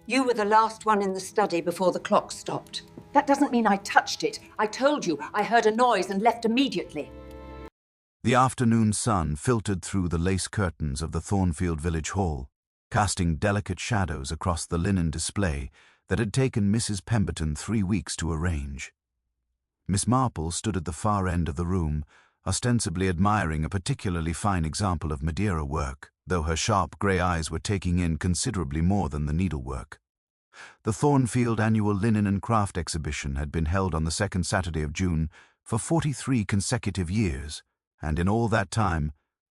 You were the last one in the study before the clock stopped. That doesn't mean I touched it. I told you I heard a noise and left immediately. The afternoon sun filtered through the lace curtains of the Thornfield Village Hall, casting delicate shadows across the linen display that had taken Mrs. Pemberton 3 weeks to arrange. Miss Marple stood at the far end of the room, ostensibly admiring a particularly fine example of Madeira work, though her sharp grey eyes were taking in considerably more than the needlework. The Thornfield Annual Linen and Craft Exhibition had been held on the second Saturday of June for 43 consecutive years, and in all that time,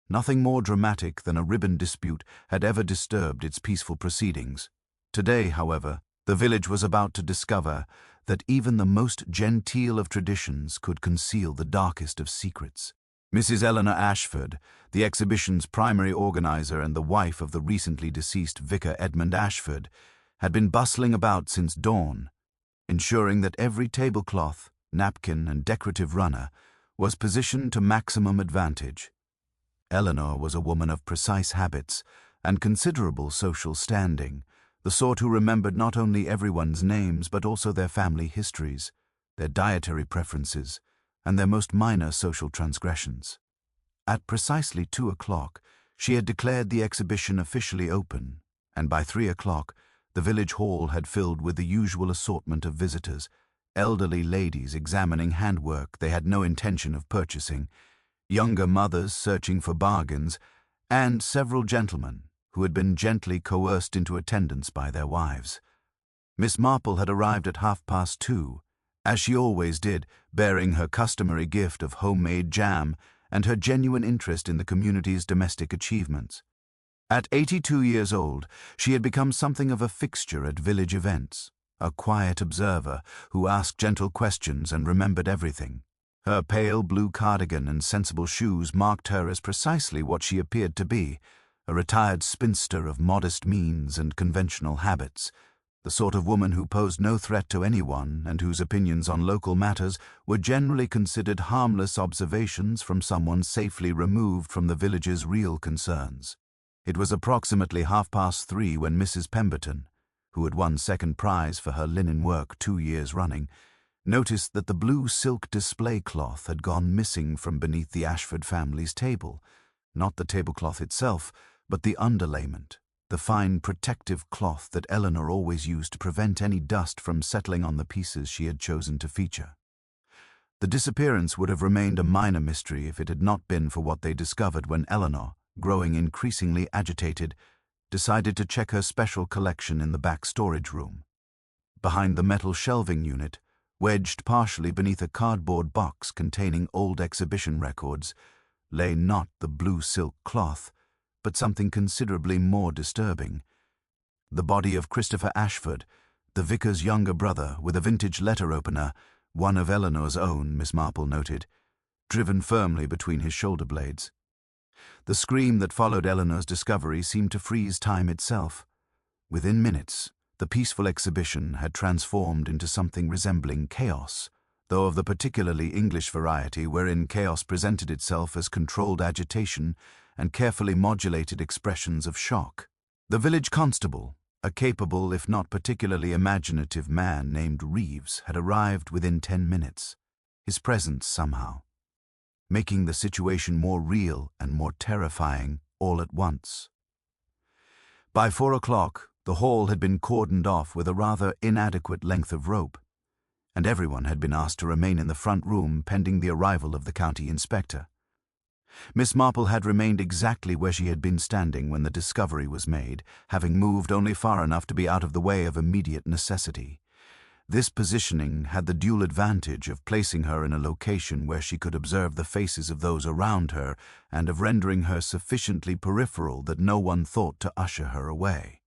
nothing more dramatic than a ribbon dispute had ever disturbed its peaceful proceedings. Today, however, the village was about to discover that even the most genteel of traditions could conceal the darkest of secrets. Mrs. Eleanor Ashford, the exhibition's primary organizer and the wife of the recently deceased Vicar Edmund Ashford, had been bustling about since dawn, ensuring that every tablecloth, napkin, and decorative runner was positioned to maximum advantage. Eleanor was a woman of precise habits and considerable social standing, the sort who remembered not only everyone's names but also their family histories, their dietary preferences, and their most minor social transgressions. At precisely 2 o'clock, she had declared the exhibition officially open, and by 3 o'clock, the village hall had filled with the usual assortment of visitors, elderly ladies examining handwork they had no intention of purchasing, younger mothers searching for bargains, and several gentlemen who had been gently coerced into attendance by their wives. Miss Marple had arrived at 2:30, as she always did, bearing her customary gift of homemade jam and her genuine interest in the community's domestic achievements. At 82 years old, she had become something of a fixture at village events, a quiet observer who asked gentle questions and remembered everything. Her pale blue cardigan and sensible shoes marked her as precisely what she appeared to be, a retired spinster of modest means and conventional habits, the sort of woman who posed no threat to anyone and whose opinions on local matters were generally considered harmless observations from someone safely removed from the village's real concerns. It was approximately 3:30 when Mrs. Pemberton, who had won second prize for her linen work 2 years running, noticed that the blue silk display cloth had gone missing from beneath the Ashford family's table, not the tablecloth itself, but the underlayment, the fine protective cloth that Eleanor always used to prevent any dust from settling on the pieces she had chosen to feature. The disappearance would have remained a minor mystery if it had not been for what they discovered when Eleanor, growing increasingly agitated, decided to check her special collection in the back storage room. Behind the metal shelving unit, wedged partially beneath a cardboard box containing old exhibition records, lay not the blue silk cloth, but something considerably more disturbing. The body of Christopher Ashford, the vicar's younger brother, with a vintage letter opener, one of Eleanor's own, Miss Marple noted, driven firmly between his shoulder blades. The scream that followed Eleanor's discovery seemed to freeze time itself. Within minutes, the peaceful exhibition had transformed into something resembling chaos, though of the particularly English variety wherein chaos presented itself as controlled agitation and carefully modulated expressions of shock. The village constable, a capable if not particularly imaginative man named Reeves, had arrived within 10 minutes, his presence somehow making the situation more real and more terrifying all at once. By 4 o'clock, the hall had been cordoned off with a rather inadequate length of rope, and everyone had been asked to remain in the front room pending the arrival of the county inspector. Miss Marple had remained exactly where she had been standing when the discovery was made, having moved only far enough to be out of the way of immediate necessity. This positioning had the dual advantage of placing her in a location where she could observe the faces of those around her and of rendering her sufficiently peripheral that no one thought to usher her away.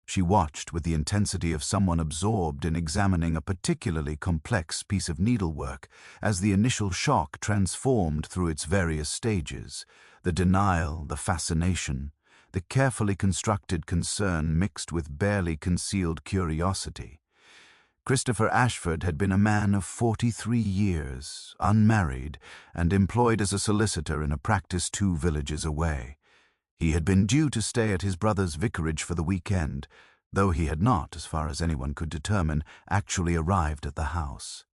She watched with the intensity of someone absorbed in examining a particularly complex piece of needlework as the initial shock transformed through its various stages, the denial, the fascination, the carefully constructed concern mixed with barely concealed curiosity. Christopher Ashford had been a man of 43 years, unmarried, and employed as a solicitor in a practice 2 villages away. He had been due to stay at his brother's vicarage for the weekend, though he had not, as far as anyone could determine, actually arrived at the house.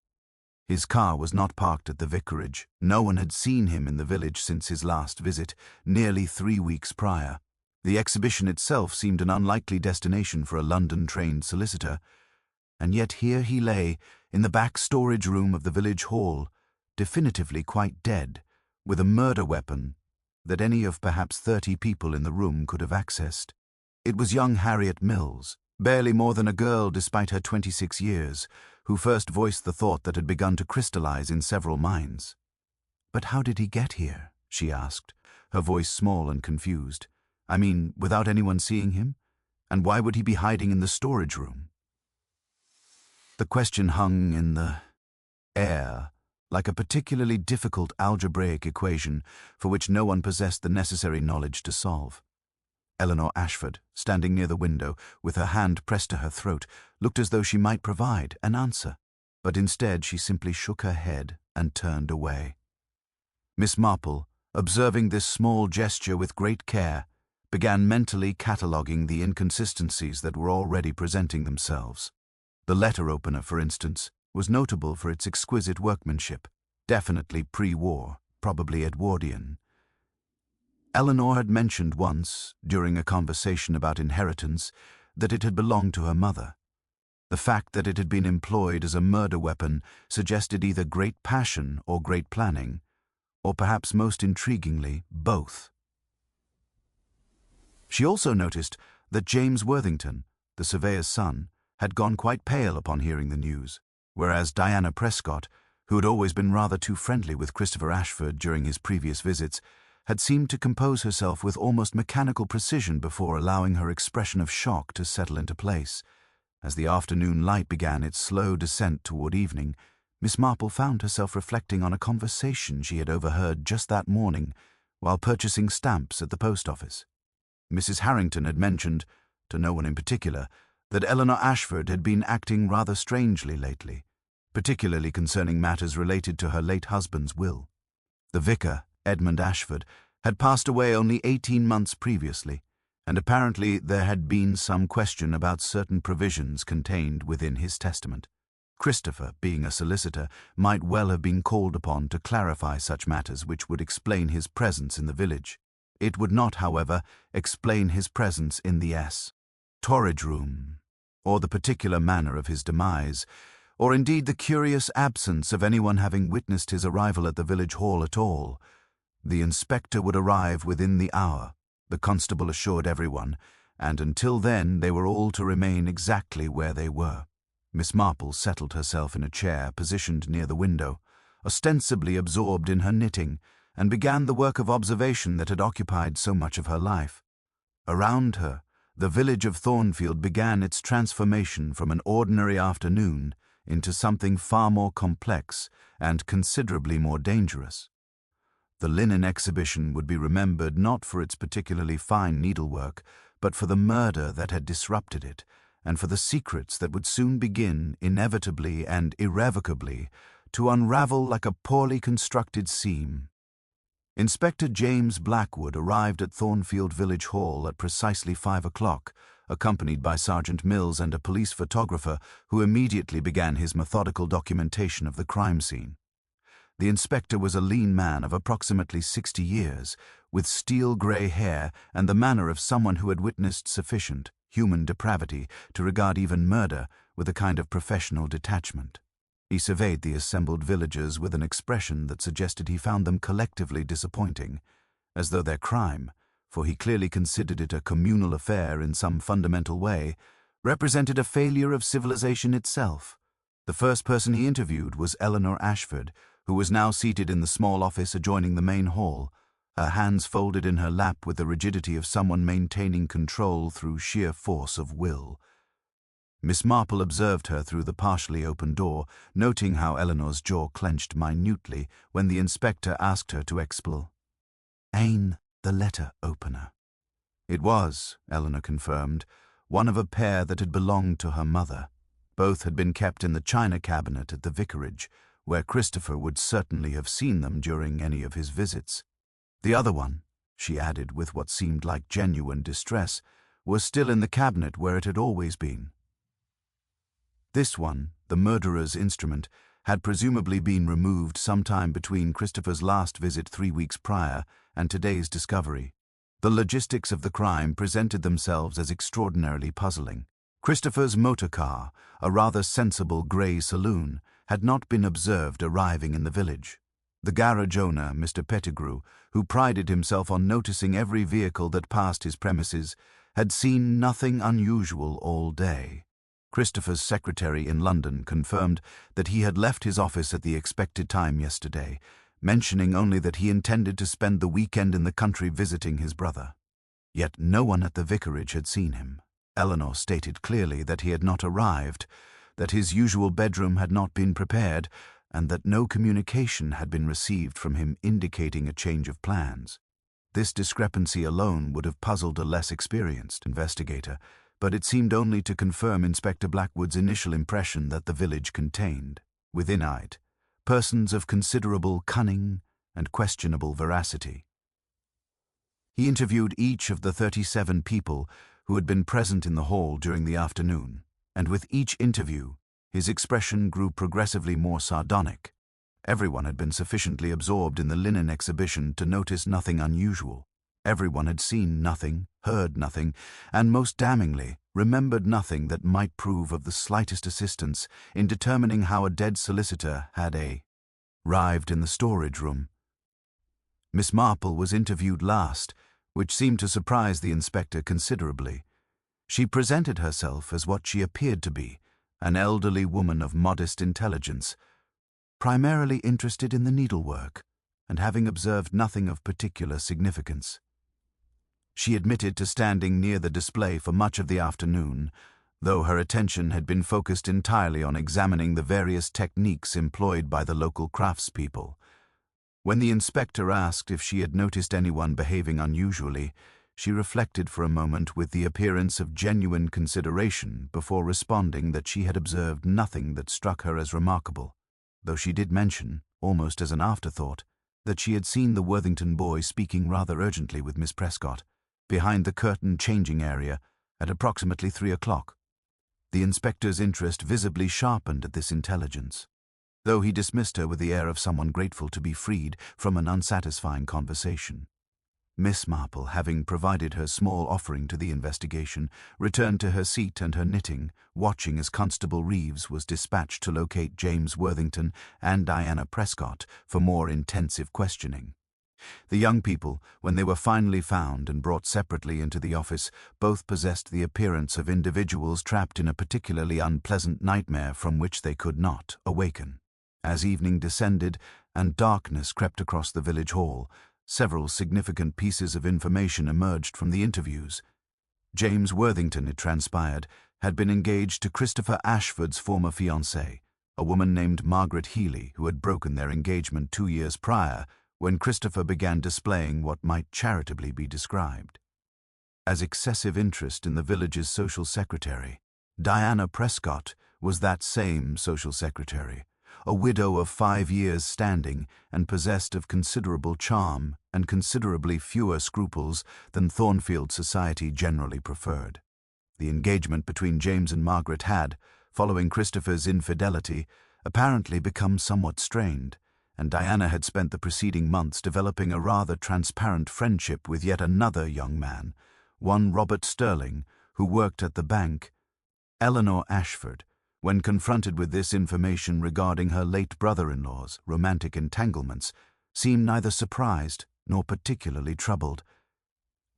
His car was not parked at the vicarage. No one had seen him in the village since his last visit, nearly 3 weeks prior. The exhibition itself seemed an unlikely destination for a London-trained solicitor, and yet here he lay, in the back storage room of the village hall, definitively quite dead, with a murder weapon that any of perhaps 30 people in the room could have accessed. It was young Harriet Mills, barely more than a girl despite her 26 years, who first voiced the thought that had begun to crystallize in several minds. "But how did he get here?" she asked, her voice small and confused. "I mean, without anyone seeing him? And why would he be hiding in the storage room?" The question hung in the air, like a particularly difficult algebraic equation for which no one possessed the necessary knowledge to solve. Eleanor Ashford, standing near the window, with her hand pressed to her throat, looked as though she might provide an answer, but instead she simply shook her head and turned away. Miss Marple, observing this small gesture with great care, began mentally cataloguing the inconsistencies that were already presenting themselves. The letter opener, for instance, was notable for its exquisite workmanship, definitely pre-war, probably Edwardian. Eleanor had mentioned once, during a conversation about inheritance, that it had belonged to her mother. The fact that it had been employed as a murder weapon suggested either great passion or great planning, or perhaps most intriguingly, both. She also noticed that James Worthington, the surveyor's son, had gone quite pale upon hearing the news, whereas Diana Prescott, who had always been rather too friendly with Christopher Ashford during his previous visits, had seemed to compose herself with almost mechanical precision before allowing her expression of shock to settle into place. As the afternoon light began its slow descent toward evening, Miss Marple found herself reflecting on a conversation she had overheard just that morning while purchasing stamps at the post office. Mrs. Harrington had mentioned, to no one in particular, that Eleanor Ashford had been acting rather strangely lately, particularly concerning matters related to her late husband's will. The vicar, Edmund Ashford, had passed away only 18 months previously, and apparently there had been some question about certain provisions contained within his testament. Christopher, being a solicitor, might well have been called upon to clarify such matters which would explain his presence in the village. It would not, however, explain his presence in the storage room, or the particular manner of his demise, or indeed the curious absence of anyone having witnessed his arrival at the village hall at all. The inspector would arrive within the hour, the constable assured everyone, and until then they were all to remain exactly where they were. Miss Marple settled herself in a chair positioned near the window, ostensibly absorbed in her knitting, and began the work of observation that had occupied so much of her life. Around her, the village of Thornfield began its transformation from an ordinary afternoon into something far more complex and considerably more dangerous. The linen exhibition would be remembered not for its particularly fine needlework, but for the murder that had disrupted it, and for the secrets that would soon begin, inevitably and irrevocably, to unravel like a poorly constructed seam. Inspector James Blackwood arrived at Thornfield Village Hall at precisely 5 o'clock, accompanied by Sergeant Mills and a police photographer who immediately began his methodical documentation of the crime scene. The inspector was a lean man of approximately 60 years, with steel-grey hair and the manner of someone who had witnessed sufficient human depravity to regard even murder with a kind of professional detachment. He surveyed the assembled villagers with an expression that suggested he found them collectively disappointing, as though their crime, for he clearly considered it a communal affair in some fundamental way, represented a failure of civilization itself. The first person he interviewed was Eleanor Ashford, who was now seated in the small office adjoining the main hall, her hands folded in her lap with the rigidity of someone maintaining control through sheer force of will. Miss Marple observed her through the partially open door, noting how Eleanor's jaw clenched minutely when the inspector asked her to explain the letter opener. It was, Eleanor confirmed, one of a pair that had belonged to her mother. Both had been kept in the china cabinet at the vicarage, where Christopher would certainly have seen them during any of his visits. The other one, she added with what seemed like genuine distress, was still in the cabinet where it had always been. This one, the murderer's instrument, had presumably been removed sometime between Christopher's last visit 3 weeks prior and today's discovery. The logistics of the crime presented themselves as extraordinarily puzzling. Christopher's motor car, a rather sensible grey saloon, had not been observed arriving in the village. The garage owner, Mr. Pettigrew, who prided himself on noticing every vehicle that passed his premises, had seen nothing unusual all day. Christopher's secretary in London confirmed that he had left his office at the expected time yesterday, mentioning only that he intended to spend the weekend in the country visiting his brother. Yet no one at the vicarage had seen him. Eleanor stated clearly that he had not arrived, that his usual bedroom had not been prepared, and that no communication had been received from him indicating a change of plans. This discrepancy alone would have puzzled a less experienced investigator, but it seemed only to confirm Inspector Blackwood's initial impression that the village contained, within it, persons of considerable cunning and questionable veracity. He interviewed each of the 37 people who had been present in the hall during the afternoon, and with each interview, his expression grew progressively more sardonic. Everyone had been sufficiently absorbed in the linen exhibition to notice nothing unusual. Everyone had seen nothing, heard nothing, and most damningly, remembered nothing that might prove of the slightest assistance in determining how a dead solicitor had arrived in the storage room. Miss Marple was interviewed last, which seemed to surprise the inspector considerably. She presented herself as what she appeared to be, an elderly woman of modest intelligence, primarily interested in the needlework, and having observed nothing of particular significance. She admitted to standing near the display for much of the afternoon, though her attention had been focused entirely on examining the various techniques employed by the local craftspeople. When the inspector asked if she had noticed anyone behaving unusually, she reflected for a moment with the appearance of genuine consideration before responding that she had observed nothing that struck her as remarkable, though she did mention, almost as an afterthought, that she had seen the Worthington boy speaking rather urgently with Miss Prescott, behind the curtain changing area, at approximately 3 o'clock. The inspector's interest visibly sharpened at this intelligence, though he dismissed her with the air of someone grateful to be freed from an unsatisfying conversation. Miss Marple, having provided her small offering to the investigation, returned to her seat and her knitting, watching as Constable Reeves was dispatched to locate James Worthington and Diana Prescott for more intensive questioning. The young people, when they were finally found and brought separately into the office, both possessed the appearance of individuals trapped in a particularly unpleasant nightmare from which they could not awaken. As evening descended and darkness crept across the village hall, several significant pieces of information emerged from the interviews. James Worthington, it transpired, had been engaged to Christopher Ashford's former fiancée, a woman named Margaret Healy, who had broken their engagement 2 years prior, when Christopher began displaying what might charitably be described as excessive interest in the village's social secretary. Diana Prescott was that same social secretary, a widow of 5 years' standing and possessed of considerable charm and considerably fewer scruples than Thornfield society generally preferred. The engagement between James and Margaret had, following Christopher's infidelity, apparently become somewhat strained, and Diana had spent the preceding months developing a rather transparent friendship with yet another young man, one Robert Sterling, who worked at the bank. Eleanor Ashford, when confronted with this information regarding her late brother-in-law's romantic entanglements, seemed neither surprised nor particularly troubled.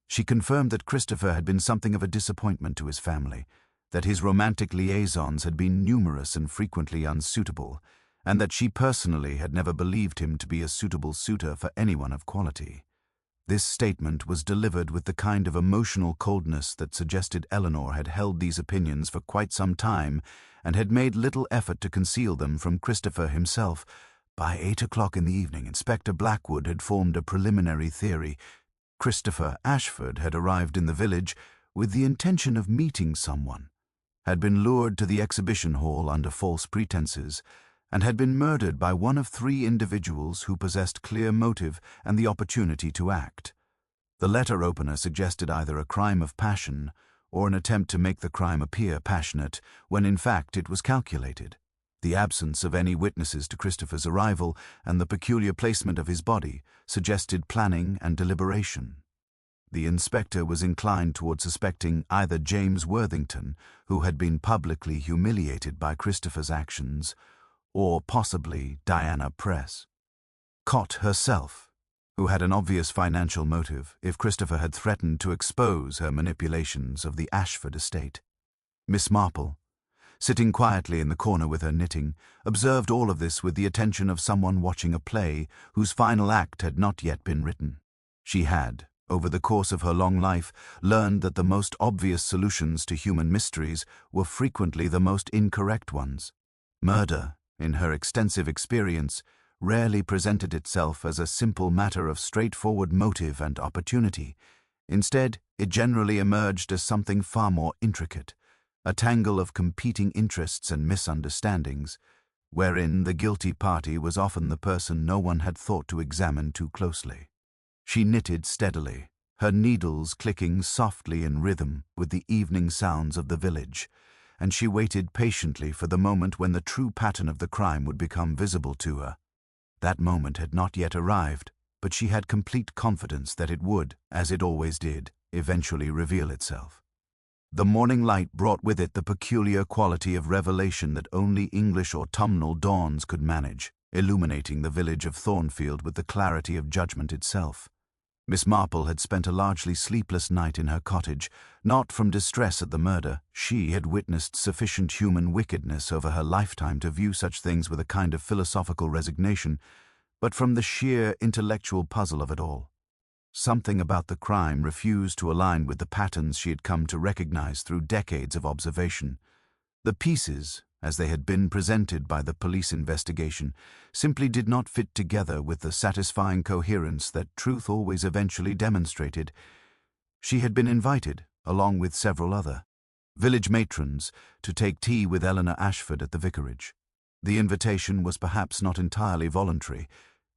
She confirmed that Christopher had been something of a disappointment to his family, that his romantic liaisons had been numerous and frequently unsuitable, and that she personally had never believed him to be a suitable suitor for anyone of quality. This statement was delivered with the kind of emotional coldness that suggested Eleanor had held these opinions for quite some time and had made little effort to conceal them from Christopher himself. By 8 o'clock in the evening, Inspector Blackwood had formed a preliminary theory. Christopher Ashford had arrived in the village with the intention of meeting someone, had been lured to the exhibition hall under false pretenses, and had been murdered by one of 3 individuals who possessed clear motive and the opportunity to act. The letter opener suggested either a crime of passion or an attempt to make the crime appear passionate, when in fact it was calculated. The absence of any witnesses to Christopher's arrival and the peculiar placement of his body suggested planning and deliberation. The inspector was inclined toward suspecting either James Worthington, who had been publicly humiliated by Christopher's actions, or possibly Diana Press. Cott herself, who had an obvious financial motive if Christopher had threatened to expose her manipulations of the Ashford estate. Miss Marple, sitting quietly in the corner with her knitting, observed all of this with the attention of someone watching a play whose final act had not yet been written. She had, over the course of her long life, learned that the most obvious solutions to human mysteries were frequently the most incorrect ones. Murder, in her extensive experience, rarely presented itself as a simple matter of straightforward motive and opportunity. Instead, it generally emerged as something far more intricate, a tangle of competing interests and misunderstandings, wherein the guilty party was often the person no one had thought to examine too closely. She knitted steadily, her needles clicking softly in rhythm with the evening sounds of the village, and she waited patiently for the moment when the true pattern of the crime would become visible to her. That moment had not yet arrived, but she had complete confidence that it would, as it always did, eventually reveal itself. The morning light brought with it the peculiar quality of revelation that only English autumnal dawns could manage, illuminating the village of Thornfield with the clarity of judgment itself. Miss Marple had spent a largely sleepless night in her cottage, not from distress at the murder. She had witnessed sufficient human wickedness over her lifetime to view such things with a kind of philosophical resignation, but from the sheer intellectual puzzle of it all. Something about the crime refused to align with the patterns she had come to recognize through decades of observation. The pieces, as they had been presented by the police investigation, simply did not fit together with the satisfying coherence that truth always eventually demonstrated. She had been invited, along with several other village matrons, to take tea with Eleanor Ashford at the vicarage. The invitation was perhaps not entirely voluntary.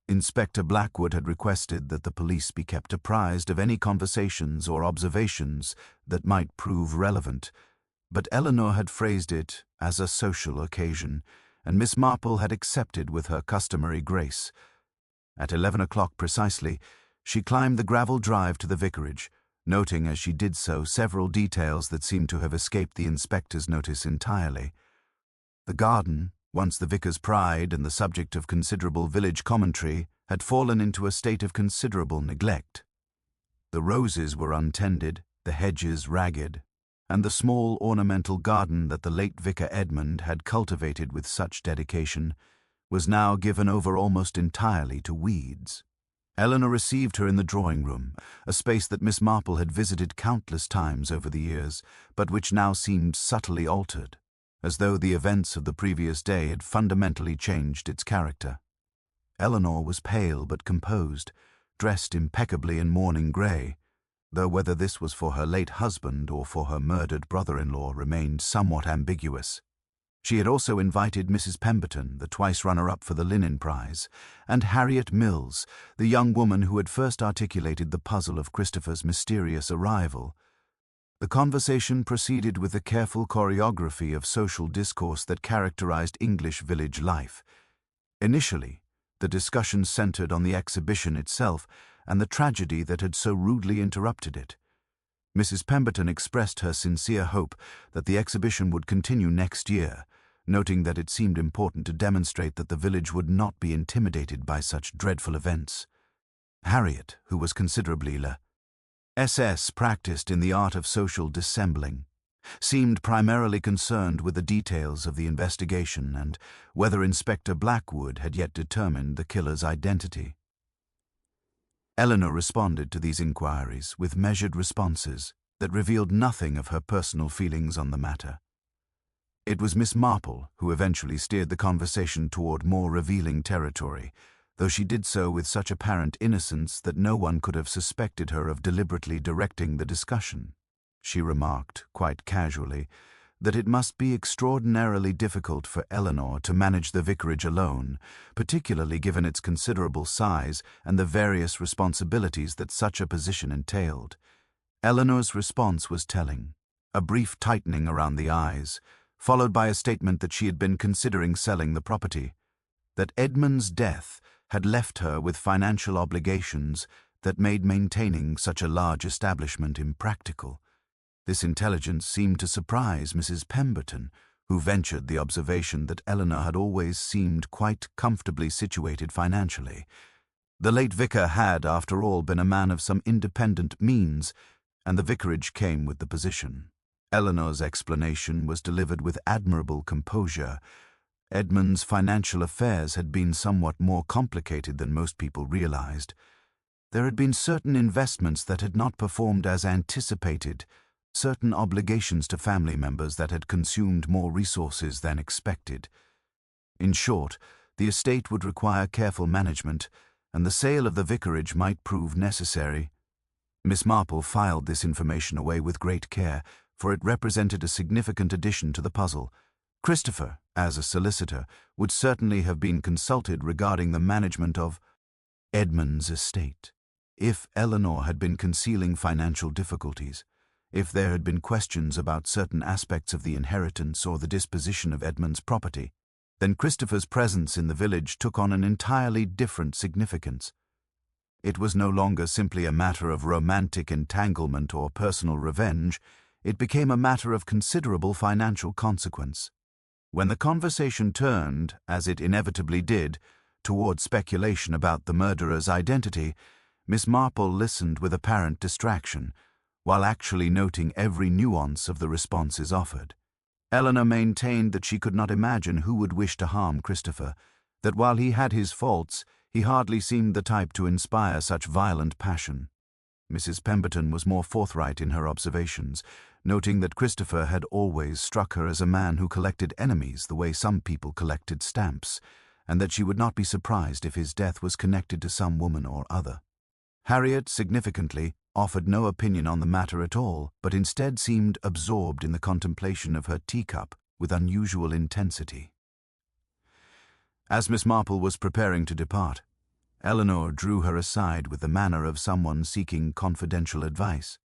Inspector Blackwood had requested that the police be kept apprised of any conversations or observations that might prove relevant, but Eleanor had phrased it as a social occasion, and Miss Marple had accepted with her customary grace. At 11 o'clock precisely, she climbed the gravel drive to the vicarage, noting as she did so several details that seemed to have escaped the inspector's notice entirely. The garden, once the vicar's pride and the subject of considerable village commentary, had fallen into a state of considerable neglect. The roses were untended, the hedges ragged, and the small ornamental garden that the late Vicar Edmund had cultivated with such dedication was now given over almost entirely to weeds. Eleanor received her in the drawing-room, a space that Miss Marple had visited countless times over the years, but which now seemed subtly altered, as though the events of the previous day had fundamentally changed its character. Eleanor was pale but composed, dressed impeccably in mourning grey, though whether this was for her late husband or for her murdered brother-in-law remained somewhat ambiguous. She had also invited Mrs. Pemberton, the twice runner-up for the linen prize, and Harriet Mills, the young woman who had first articulated the puzzle of Christopher's mysterious arrival. The conversation proceeded with the careful choreography of social discourse that characterized English village life. Initially, the discussion centered on the exhibition itself and the tragedy that had so rudely interrupted it. Mrs. Pemberton expressed her sincere hope that the exhibition would continue next year, noting that it seemed important to demonstrate that the village would not be intimidated by such dreadful events. Harriet, who was considerably SS practiced in the art of social dissembling, seemed primarily concerned with the details of the investigation and whether Inspector Blackwood had yet determined the killer's identity. Eleanor responded to these inquiries with measured responses that revealed nothing of her personal feelings on the matter. It was Miss Marple who eventually steered the conversation toward more revealing territory, though she did so with such apparent innocence that no one could have suspected her of deliberately directing the discussion. She remarked, quite casually, that it must be extraordinarily difficult for Eleanor to manage the vicarage alone, particularly given its considerable size and the various responsibilities that such a position entailed. Eleanor's response was telling. a brief tightening around the eyes, followed by a statement that she had been considering selling the property, that Edmund's death had left her with financial obligations that made maintaining such a large establishment impractical. This intelligence seemed to surprise Mrs. Pemberton, who ventured the observation that Eleanor had always seemed quite comfortably situated financially. The late vicar had, after all, been a man of some independent means, and the vicarage came with the position. Eleanor's explanation was delivered with admirable composure. Edmund's financial affairs had been somewhat more complicated than most people realized. There had been certain investments that had not performed as anticipated, certain obligations to family members that had consumed more resources than expected. In short, the estate would require careful management, and the sale of the vicarage might prove necessary. Miss Marple filed this information away with great care, for it represented a significant addition to the puzzle. Christopher, as a solicitor, would certainly have been consulted regarding the management of Edmund's estate. If Eleanor had been concealing financial difficulties, if there had been questions about certain aspects of the inheritance or the disposition of Edmund's property, then Christopher's presence in the village took on an entirely different significance. It was no longer simply a matter of romantic entanglement or personal revenge. It became a matter of considerable financial consequence. When the conversation turned, as it inevitably did, toward speculation about the murderer's identity, Miss Marple listened with apparent distraction, while actually noting every nuance of the responses offered. Eleanor maintained that she could not imagine who would wish to harm Christopher, that while he had his faults, he hardly seemed the type to inspire such violent passion. Mrs. Pemberton was more forthright in her observations, noting that Christopher had always struck her as a man who collected enemies the way some people collected stamps, and that she would not be surprised if his death was connected to some woman or other. Harriet, significantly, offered no opinion on the matter at all, but instead seemed absorbed in the contemplation of her teacup with unusual intensity. As Miss Marple was preparing to depart, Eleanor drew her aside with the manner of someone seeking confidential advice.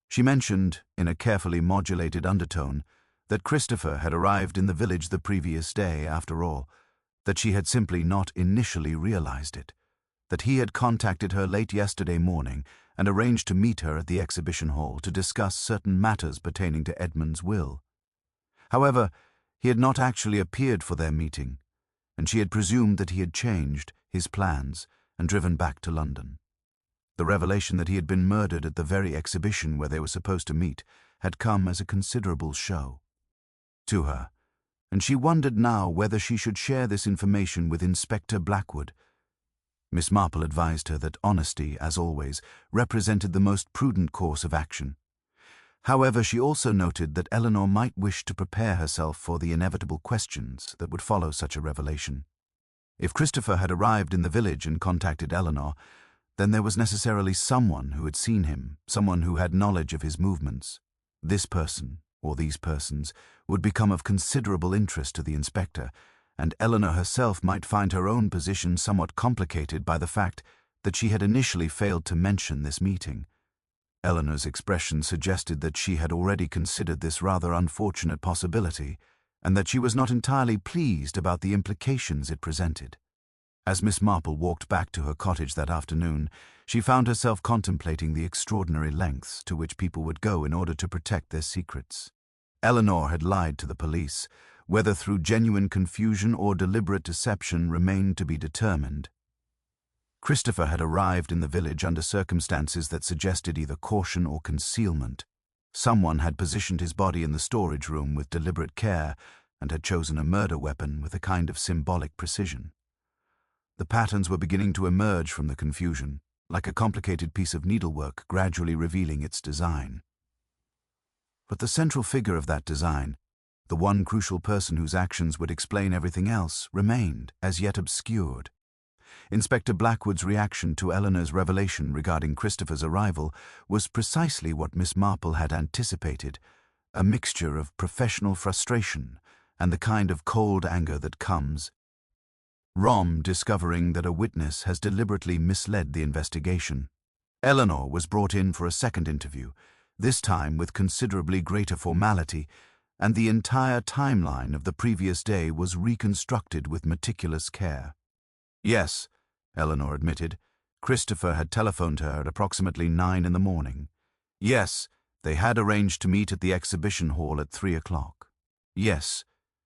She mentioned, in a carefully modulated undertone, that Christopher had arrived in the village the previous day, after all, that she had simply not initially realized it, that he had contacted her late yesterday morning and arranged to meet her at the exhibition hall to discuss certain matters pertaining to Edmund's will. However, he had not actually appeared for their meeting, and she had presumed that he had changed his plans and driven back to London. The revelation that he had been murdered at the very exhibition where they were supposed to meet had come as a considerable show to her, and she wondered now whether she should share this information with Inspector Blackwood. Miss Marple advised her that honesty, as always, represented the most prudent course of action. However, she also noted that Eleanor might wish to prepare herself for the inevitable questions that would follow such a revelation. If Christopher had arrived in the village and contacted Eleanor, then there was necessarily someone who had seen him, someone who had knowledge of his movements. This person, or these persons, would become of considerable interest to the inspector, and Eleanor herself might find her own position somewhat complicated by the fact that she had initially failed to mention this meeting. Eleanor's expression suggested that she had already considered this rather unfortunate possibility, and that she was not entirely pleased about the implications it presented. As Miss Marple walked back to her cottage that afternoon, she found herself contemplating the extraordinary lengths to which people would go in order to protect their secrets. Eleanor had lied to the police. Whether through genuine confusion or deliberate deception remained to be determined. Christopher had arrived in the village under circumstances that suggested either caution or concealment. Someone had positioned his body in the storage room with deliberate care and had chosen a murder weapon with a kind of symbolic precision. The patterns were beginning to emerge from the confusion, like a complicated piece of needlework gradually revealing its design. But the central figure of that design, the one crucial person whose actions would explain everything else, remained as yet obscured. Inspector Blackwood's reaction to Eleanor's revelation regarding Christopher's arrival was precisely what Miss Marple had anticipated, a mixture of professional frustration and the kind of cold anger that comes from discovering that a witness has deliberately misled the investigation. Eleanor was brought in for a second interview, this time with considerably greater formality, and the entire timeline of the previous day was reconstructed with meticulous care. Yes, Eleanor admitted, Christopher had telephoned her at approximately 9 in the morning. Yes, they had arranged to meet at the exhibition hall at 3 o'clock. Yes,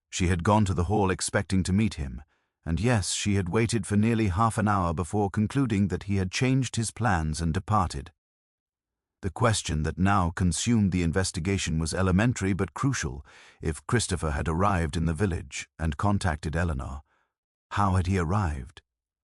she had gone to the hall expecting to meet him, and yes, she had waited for nearly half an hour before concluding that he had changed his plans and departed. The question that now consumed the investigation was elementary but crucial. If Christopher had arrived in the village and contacted Eleanor, how had he arrived?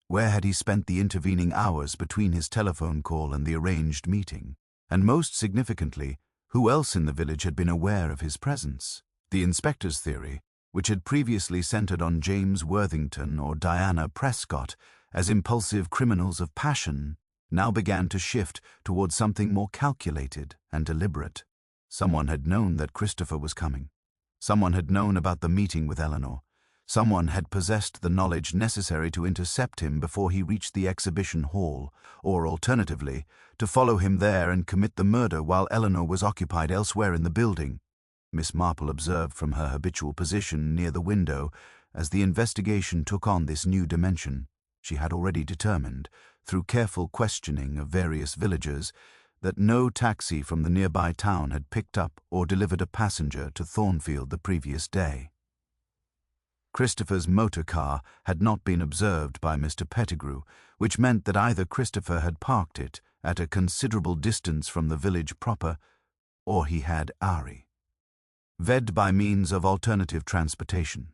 Where had he spent the intervening hours between his telephone call and the arranged meeting? And most significantly, who else in the village had been aware of his presence? The inspector's theory, which had previously centered on James Worthington or Diana Prescott as impulsive criminals of passion, now began to shift towards something more calculated and deliberate. Someone had known that Christopher was coming. Someone had known about the meeting with Eleanor. Someone had possessed the knowledge necessary to intercept him before he reached the exhibition hall, or alternatively, to follow him there and commit the murder while Eleanor was occupied elsewhere in the building. Miss Marple observed from her habitual position near the window as the investigation took on this new dimension. She had already determined, through careful questioning of various villagers, that no taxi from the nearby town had picked up or delivered a passenger to Thornfield the previous day. Christopher's motor car had not been observed by Mr. Pettigrew, which meant that either Christopher had parked it at a considerable distance from the village proper, or he had Ari. Ved by means of alternative transportation.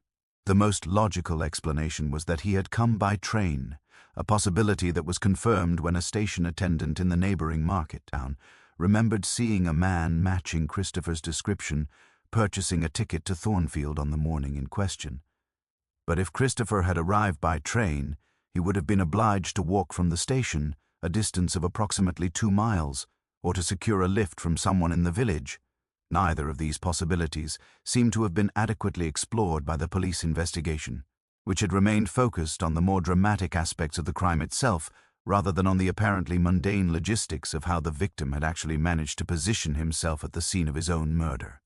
The most logical explanation was that he had come by train, a possibility that was confirmed when a station attendant in the neighboring market town remembered seeing a man matching Christopher's description purchasing a ticket to Thornfield on the morning in question. But if Christopher had arrived by train, he would have been obliged to walk from the station, a distance of approximately 2 miles, or to secure a lift from someone in the village. Neither of these possibilities seemed to have been adequately explored by the police investigation, which had remained focused on the more dramatic aspects of the crime itself rather than on the apparently mundane logistics of how the victim had actually managed to position himself at the scene of his own murder.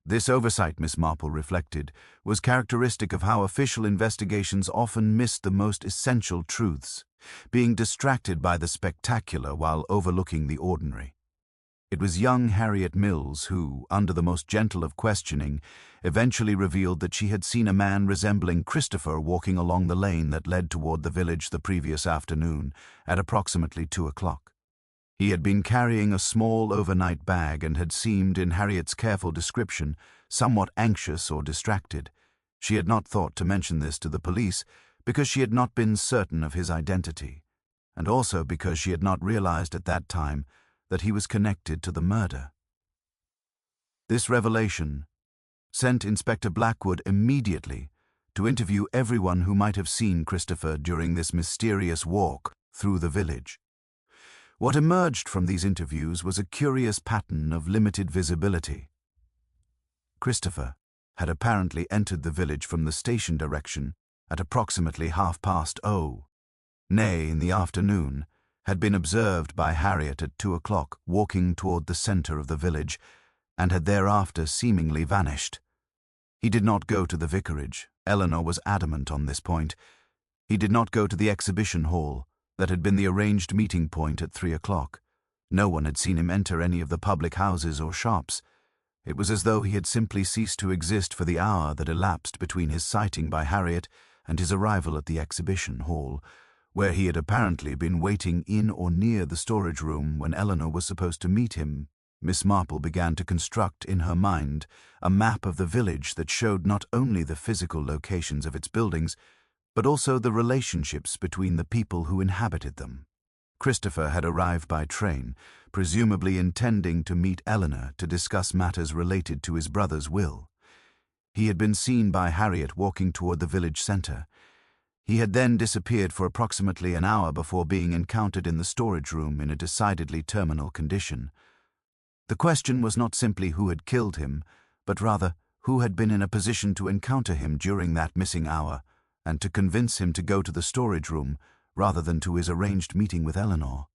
This oversight, Miss Marple reflected, was characteristic of how official investigations often missed the most essential truths, being distracted by the spectacular while overlooking the ordinary. It was young Harriet Mills who, under the most gentle of questioning, eventually revealed that she had seen a man resembling Christopher walking along the lane that led toward the village the previous afternoon at approximately 2 o'clock. He had been carrying a small overnight bag and had seemed, in Harriet's careful description, somewhat anxious or distracted. She had not thought to mention this to the police because she had not been certain of his identity, and also because she had not realized at that time that he was connected to the murder. This revelation sent Inspector Blackwood immediately to interview everyone who might have seen Christopher during this mysterious walk through the village. What emerged from these interviews was a curious pattern of limited visibility. Christopher had apparently entered the village from the station direction at approximately 00:30, nay, in the afternoon, had been observed by Harriet at 2 o'clock walking toward the center of the village, and had thereafter seemingly vanished. He did not go to the vicarage. Eleanor was adamant on this point. He did not go to the exhibition hall that had been the arranged meeting point at 3 o'clock. No one had seen him enter any of the public houses or shops. It was as though he had simply ceased to exist for the hour that elapsed between his sighting by Harriet and his arrival at the exhibition hall, where he had apparently been waiting in or near the storage room when Eleanor was supposed to meet him. Miss Marple began to construct in her mind a map of the village that showed not only the physical locations of its buildings, but also the relationships between the people who inhabited them. Christopher had arrived by train, presumably intending to meet Eleanor to discuss matters related to his brother's will. He had been seen by Harriet walking toward the village center. He had then disappeared for approximately an hour before being encountered in the storage room in a decidedly terminal condition. The question was not simply who had killed him, but rather who had been in a position to encounter him during that missing hour, and to convince him to go to the storage room rather than to his arranged meeting with Eleanor.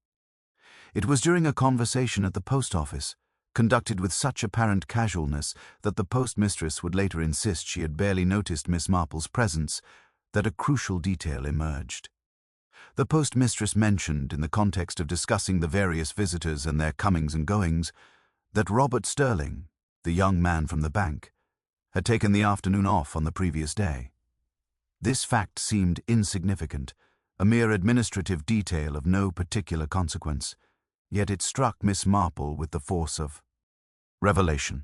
It was during a conversation at the post office, conducted with such apparent casualness that the postmistress would later insist she had barely noticed Miss Marple's presence, that a crucial detail emerged. The postmistress mentioned, in the context of discussing the various visitors and their comings and goings, that Robert Sterling, the young man from the bank, had taken the afternoon off on the previous day. This fact seemed insignificant, a mere administrative detail of no particular consequence, yet it struck Miss Marple with the force of revelation.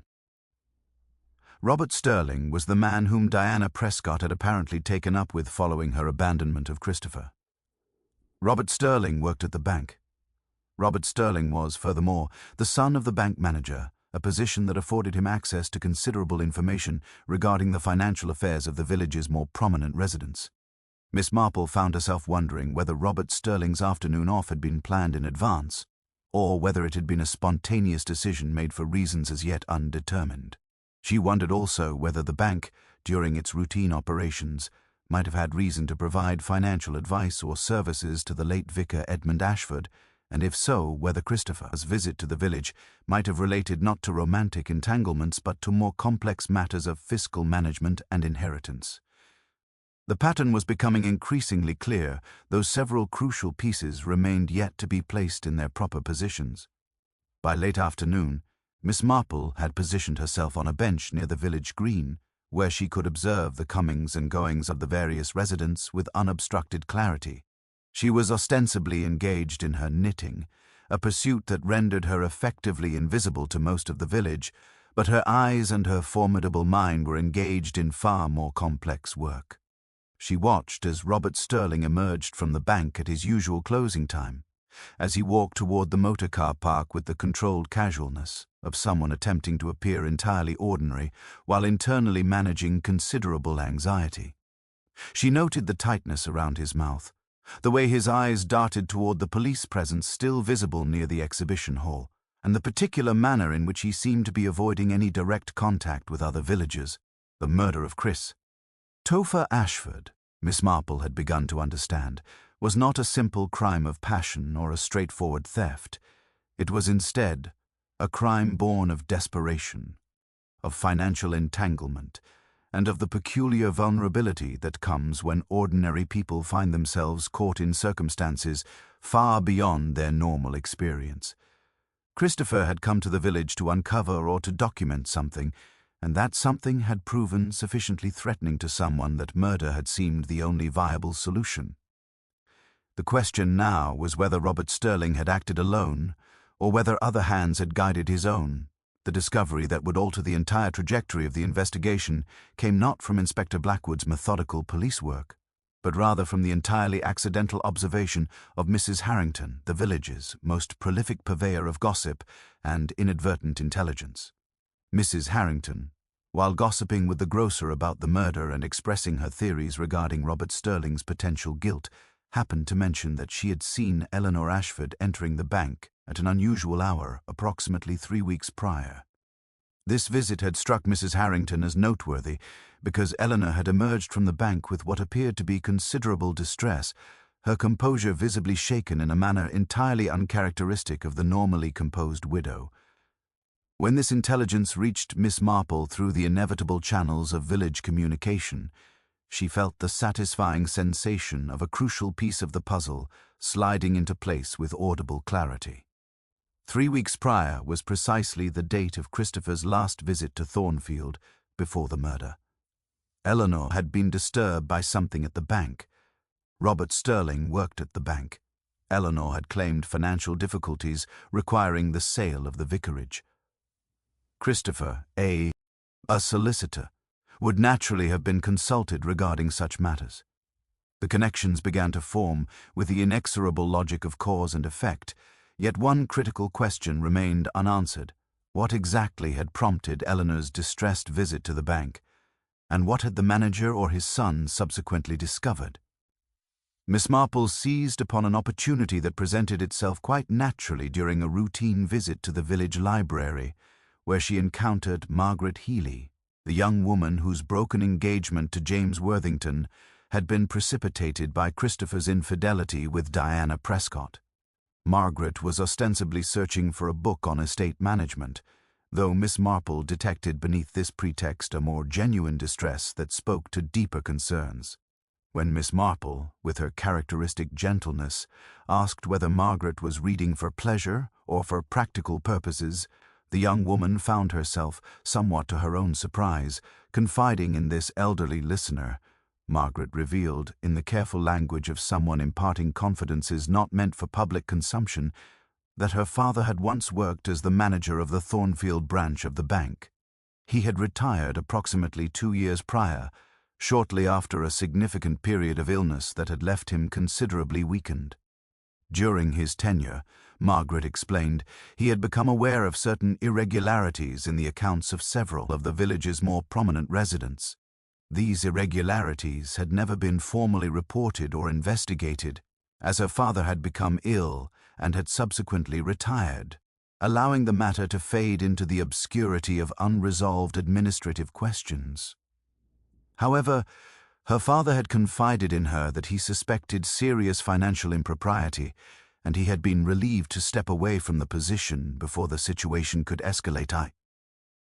Robert Sterling was the man whom Diana Prescott had apparently taken up with following her abandonment of Christopher. Robert Sterling worked at the bank. Robert Sterling was, furthermore, the son of the bank manager, a position that afforded him access to considerable information regarding the financial affairs of the village's more prominent residents. Miss Marple found herself wondering whether Robert Sterling's afternoon off had been planned in advance, or whether it had been a spontaneous decision made for reasons as yet undetermined. She wondered also whether the bank, during its routine operations, might have had reason to provide financial advice or services to the late Vicar Edmund Ashford, and if so, whether Christopher's visit to the village might have related not to romantic entanglements but to more complex matters of fiscal management and inheritance. The pattern was becoming increasingly clear, though several crucial pieces remained yet to be placed in their proper positions. By late afternoon, Miss Marple had positioned herself on a bench near the village green, where she could observe the comings and goings of the various residents with unobstructed clarity. She was ostensibly engaged in her knitting, a pursuit that rendered her effectively invisible to most of the village, but her eyes and her formidable mind were engaged in far more complex work. She watched as Robert Sterling emerged from the bank at his usual closing time, as he walked toward the motor car park with the controlled casualness of someone attempting to appear entirely ordinary while internally managing considerable anxiety. She noted the tightness around his mouth, the way his eyes darted toward the police presence still visible near the exhibition hall, and the particular manner in which he seemed to be avoiding any direct contact with other villagers. The murder of Chris. Topher Ashford, Miss Marple had begun to understand, was not a simple crime of passion or a straightforward theft. It was instead a crime born of desperation, of financial entanglement, and of the peculiar vulnerability that comes when ordinary people find themselves caught in circumstances far beyond their normal experience. Christopher had come to the village to uncover or to document something, and that something had proven sufficiently threatening to someone that murder had seemed the only viable solution. The question now was whether Robert Sterling had acted alone, or whether other hands had guided his own. The discovery that would alter the entire trajectory of the investigation came not from Inspector Blackwood's methodical police work, but rather from the entirely accidental observation of Mrs. Harrington, the village's most prolific purveyor of gossip and inadvertent intelligence. Mrs. Harrington, while gossiping with the grocer about the murder and expressing her theories regarding Robert Sterling's potential guilt, happened to mention that she had seen Eleanor Ashford entering the bank at an unusual hour approximately 3 weeks prior. This visit had struck Mrs. Harrington as noteworthy because Eleanor had emerged from the bank with what appeared to be considerable distress, her composure visibly shaken in a manner entirely uncharacteristic of the normally composed widow. When this intelligence reached Miss Marple through the inevitable channels of village communication, she felt the satisfying sensation of a crucial piece of the puzzle sliding into place with audible clarity. 3 weeks prior was precisely the date of Christopher's last visit to Thornfield before the murder. Eleanor had been disturbed by something at the bank. Robert Sterling worked at the bank. Eleanor had claimed financial difficulties requiring the sale of the vicarage. Christopher, a solicitor, would naturally have been consulted regarding such matters. The connections began to form with the inexorable logic of cause and effect, yet one critical question remained unanswered. What exactly had prompted Eleanor's distressed visit to the bank, and what had the manager or his son subsequently discovered? Miss Marple seized upon an opportunity that presented itself quite naturally during a routine visit to the village library, where she encountered Margaret Healy, the young woman whose broken engagement to James Worthington had been precipitated by Christopher's infidelity with Diana Prescott. Margaret was ostensibly searching for a book on estate management, though Miss Marple detected beneath this pretext a more genuine distress that spoke to deeper concerns. When Miss Marple, with her characteristic gentleness, asked whether Margaret was reading for pleasure or for practical purposes, the young woman found herself, somewhat to her own surprise, confiding in this elderly listener. Margaret revealed, in the careful language of someone imparting confidences not meant for public consumption, that her father had once worked as the manager of the Thornfield branch of the bank. He had retired approximately 2 years prior, shortly after a significant period of illness that had left him considerably weakened. During his tenure, Margaret explained, he had become aware of certain irregularities in the accounts of several of the village's more prominent residents. These irregularities had never been formally reported or investigated, as her father had become ill and had subsequently retired, allowing the matter to fade into the obscurity of unresolved administrative questions. However, her father had confided in her that he suspected serious financial impropriety, and he had been relieved to step away from the position before the situation could escalate.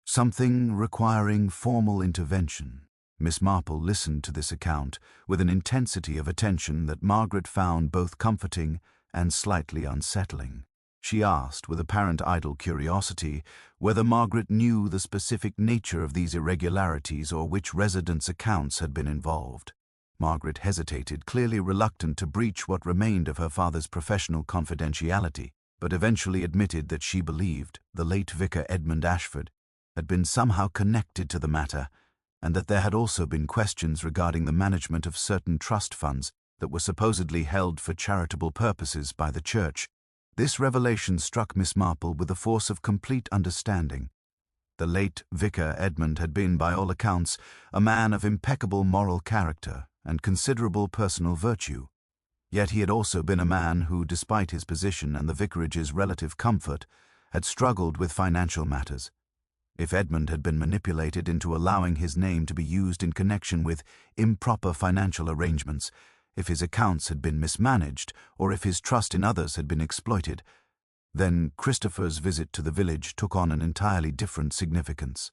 Something requiring formal intervention. Miss Marple listened to this account with an intensity of attention that Margaret found both comforting and slightly unsettling. She asked, with apparent idle curiosity, whether Margaret knew the specific nature of these irregularities or which residents' accounts had been involved. Margaret hesitated, clearly reluctant to breach what remained of her father's professional confidentiality, but eventually admitted that she believed the late Vicar Edmund Ashford had been somehow connected to the matter, and that there had also been questions regarding the management of certain trust funds that were supposedly held for charitable purposes by the church. This revelation struck Miss Marple with the force of complete understanding. The late Vicar Edmund had been, by all accounts, a man of impeccable moral character and considerable personal virtue. Yet he had also been a man who, despite his position and the vicarage's relative comfort, had struggled with financial matters. If Edmund had been manipulated into allowing his name to be used in connection with improper financial arrangements, if his accounts had been mismanaged, or if his trust in others had been exploited, then Christopher's visit to the village took on an entirely different significance.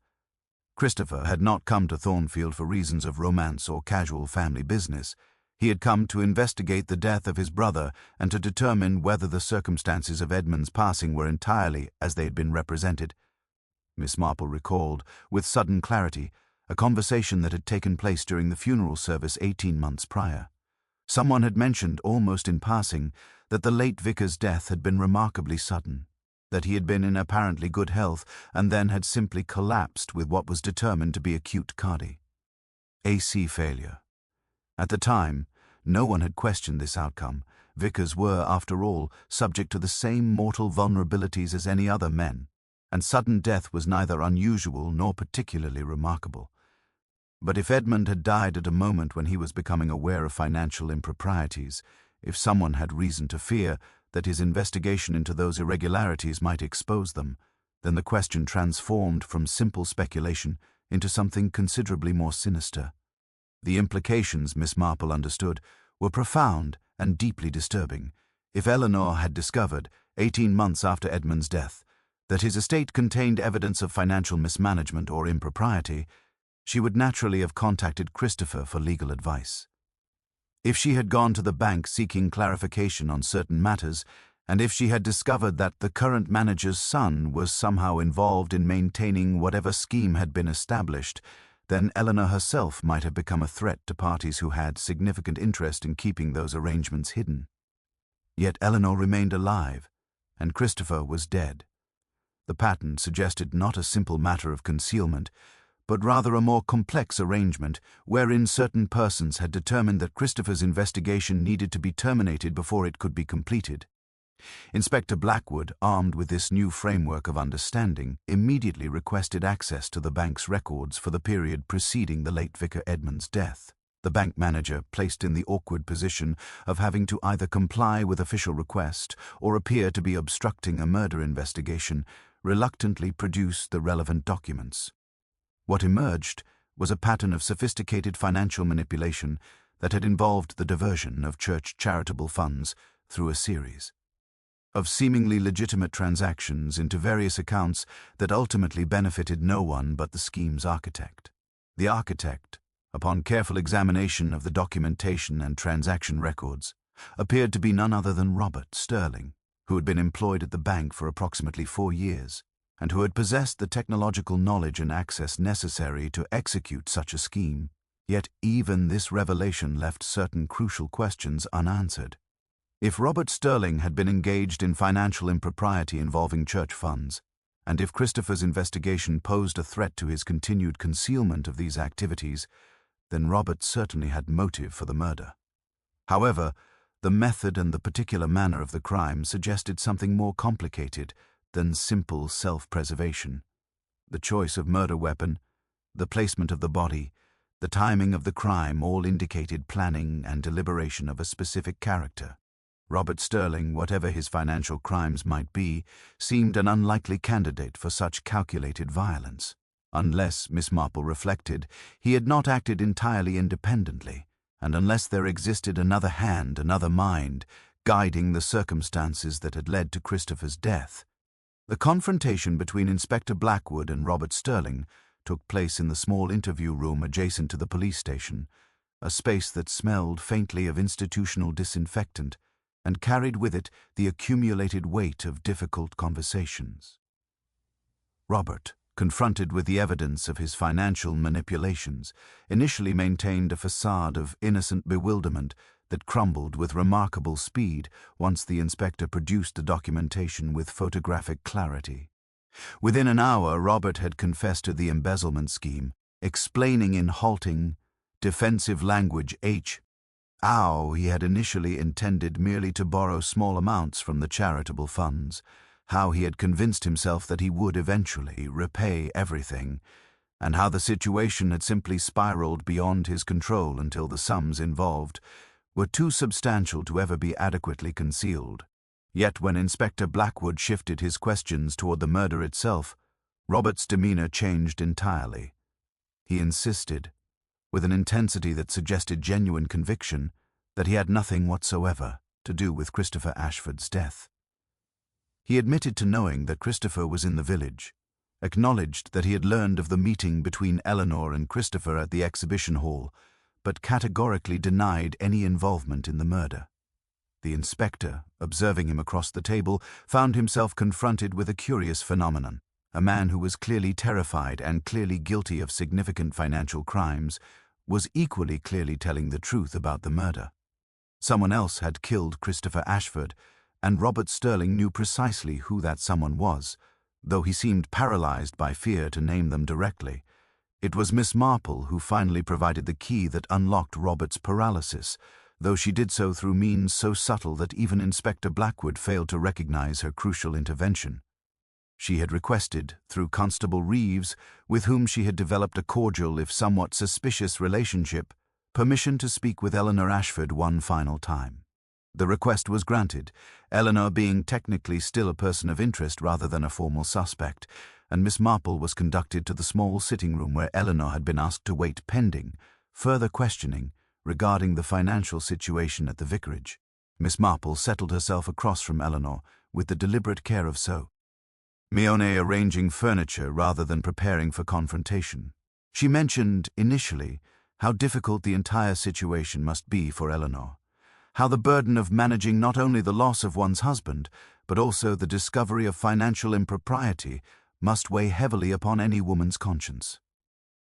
Christopher had not come to Thornfield for reasons of romance or casual family business. He had come to investigate the death of his brother and to determine whether the circumstances of Edmund's passing were entirely as they had been represented. Miss Marple recalled, with sudden clarity, a conversation that had taken place during the funeral service 18 months prior. Someone had mentioned, almost in passing, that the late vicar's death had been remarkably sudden, that he had been in apparently good health and then had simply collapsed with what was determined to be acute AC failure. At the time, no one had questioned this outcome. Vicars were, after all, subject to the same mortal vulnerabilities as any other men, and sudden death was neither unusual nor particularly remarkable. But if Edmund had died at a moment when he was becoming aware of financial improprieties, if someone had reason to fear that his investigation into those irregularities might expose them, then the question transformed from simple speculation into something considerably more sinister. The implications, Miss Marple understood, were profound and deeply disturbing. If Eleanor had discovered, 18 months after Edmund's death, that his estate contained evidence of financial mismanagement or impropriety, she would naturally have contacted Christopher for legal advice. If she had gone to the bank seeking clarification on certain matters, and if she had discovered that the current manager's son was somehow involved in maintaining whatever scheme had been established, then Eleanor herself might have become a threat to parties who had significant interest in keeping those arrangements hidden. Yet Eleanor remained alive, and Christopher was dead. The pattern suggested not a simple matter of concealment, but rather a more complex arrangement wherein certain persons had determined that Christopher's investigation needed to be terminated before it could be completed. Inspector Blackwood, armed with this new framework of understanding, immediately requested access to the bank's records for the period preceding the late Vicar Edmund's death. The bank manager, placed in the awkward position of having to either comply with official request or appear to be obstructing a murder investigation, reluctantly produced the relevant documents. What emerged was a pattern of sophisticated financial manipulation that had involved the diversion of church charitable funds through a series of seemingly legitimate transactions into various accounts that ultimately benefited no one but the scheme's architect. The architect, upon careful examination of the documentation and transaction records, appeared to be none other than Robert Sterling, who had been employed at the bank for approximately 4 years, and who had possessed the technological knowledge and access necessary to execute such a scheme. Yet even this revelation left certain crucial questions unanswered. If Robert Sterling had been engaged in financial impropriety involving church funds, and if Christopher's investigation posed a threat to his continued concealment of these activities, then Robert certainly had motive for the murder. However, the method and the particular manner of the crime suggested something more complicated than simple self-preservation. The choice of murder weapon, the placement of the body, the timing of the crime all indicated planning and deliberation of a specific character. Robert Sterling, whatever his financial crimes might be, seemed an unlikely candidate for such calculated violence. Unless, Miss Marple reflected, he had not acted entirely independently, and unless there existed another hand, another mind, guiding the circumstances that had led to Christopher's death. The confrontation between Inspector Blackwood and Robert Sterling took place in the small interview room adjacent to the police station, a space that smelled faintly of institutional disinfectant and carried with it the accumulated weight of difficult conversations. Robert, confronted with the evidence of his financial manipulations, initially maintained a facade of innocent bewilderment that crumbled with remarkable speed once the inspector produced the documentation with photographic clarity. Within an hour, Robert had confessed to the embezzlement scheme, explaining in halting, defensive language how he had initially intended merely to borrow small amounts from the charitable funds, how he had convinced himself that he would eventually repay everything, and how the situation had simply spiraled beyond his control until the sums involved were too substantial to ever be adequately concealed. Yet when Inspector Blackwood shifted his questions toward the murder itself, Robert's demeanor changed entirely. He insisted, with an intensity that suggested genuine conviction, that he had nothing whatsoever to do with Christopher Ashford's death. He admitted to knowing that Christopher was in the village, acknowledged that he had learned of the meeting between Eleanor and Christopher at the exhibition hall, but categorically denied any involvement in the murder. The inspector, observing him across the table, found himself confronted with a curious phenomenon. A man who was clearly terrified and clearly guilty of significant financial crimes was equally clearly telling the truth about the murder. Someone else had killed Christopher Ashford, and Robert Sterling knew precisely who that someone was, though he seemed paralyzed by fear to name them directly. It was Miss Marple who finally provided the key that unlocked Robert's paralysis, though she did so through means so subtle that even Inspector Blackwood failed to recognize her crucial intervention. She had requested, through Constable Reeves, with whom she had developed a cordial if somewhat suspicious relationship, permission to speak with Eleanor Ashford one final time. The request was granted, Eleanor being technically still a person of interest rather than a formal suspect, and Miss Marple was conducted to the small sitting room where Eleanor had been asked to wait pending further questioning regarding the financial situation at the vicarage. Miss Marple settled herself across from Eleanor with the deliberate care of Mione arranging furniture rather than preparing for confrontation. She mentioned, initially, how difficult the entire situation must be for Eleanor, how the burden of managing not only the loss of one's husband, but also the discovery of financial impropriety must weigh heavily upon any woman's conscience.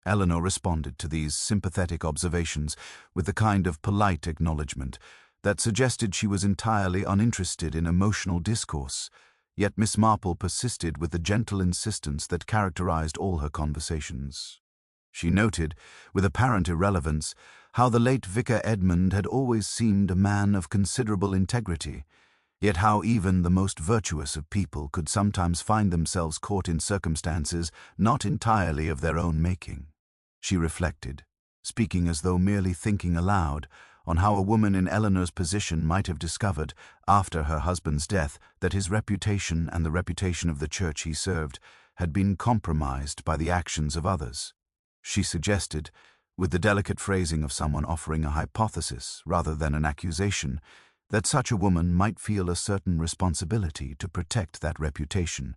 Eleanor responded to these sympathetic observations with the kind of polite acknowledgement that suggested she was entirely uninterested in emotional discourse, yet Miss Marple persisted with the gentle insistence that characterized all her conversations. She noted, with apparent irrelevance, how the late Vicar Edmund had always seemed a man of considerable integrity, yet how even the most virtuous of people could sometimes find themselves caught in circumstances not entirely of their own making. She reflected, speaking as though merely thinking aloud, on how a woman in Eleanor's position might have discovered, after her husband's death, that his reputation and the reputation of the church he served had been compromised by the actions of others. She suggested, with the delicate phrasing of someone offering a hypothesis rather than an accusation, that such a woman might feel a certain responsibility to protect that reputation,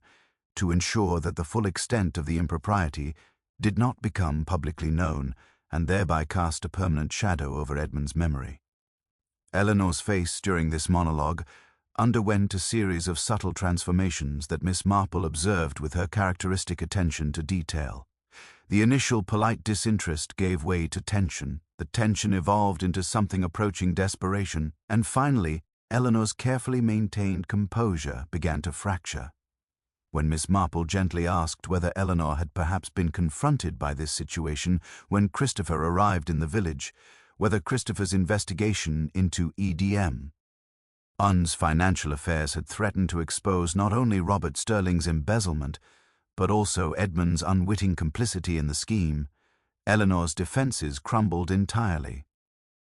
to ensure that the full extent of the impropriety did not become publicly known and thereby cast a permanent shadow over Edmund's memory. Eleanor's face during this monologue underwent a series of subtle transformations that Miss Marple observed with her characteristic attention to detail. The initial polite disinterest gave way to tension, the tension evolved into something approaching desperation, and finally, Eleanor's carefully maintained composure began to fracture. When Miss Marple gently asked whether Eleanor had perhaps been confronted by this situation when Christopher arrived in the village, whether Christopher's investigation into Un's financial affairs had threatened to expose not only Robert Sterling's embezzlement, but also Edmund's unwitting complicity in the scheme, Eleanor's defenses crumbled entirely.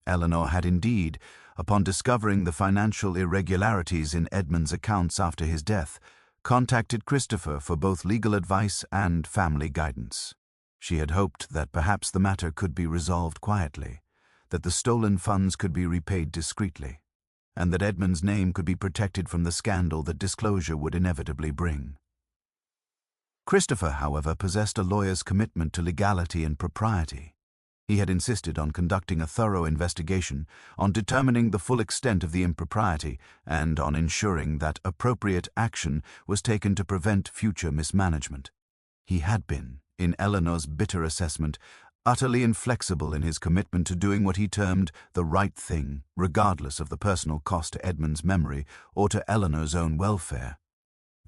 Eleanor had indeed, upon discovering the financial irregularities in Edmund's accounts after his death, contacted Christopher for both legal advice and family guidance. She had hoped that perhaps the matter could be resolved quietly, that the stolen funds could be repaid discreetly, and that Edmund's name could be protected from the scandal that disclosure would inevitably bring. Christopher, however, possessed a lawyer's commitment to legality and propriety. He had insisted on conducting a thorough investigation, on determining the full extent of the impropriety, and on ensuring that appropriate action was taken to prevent future mismanagement. He had been, in Eleanor's bitter assessment, utterly inflexible in his commitment to doing what he termed the right thing, regardless of the personal cost to Edmund's memory or to Eleanor's own welfare.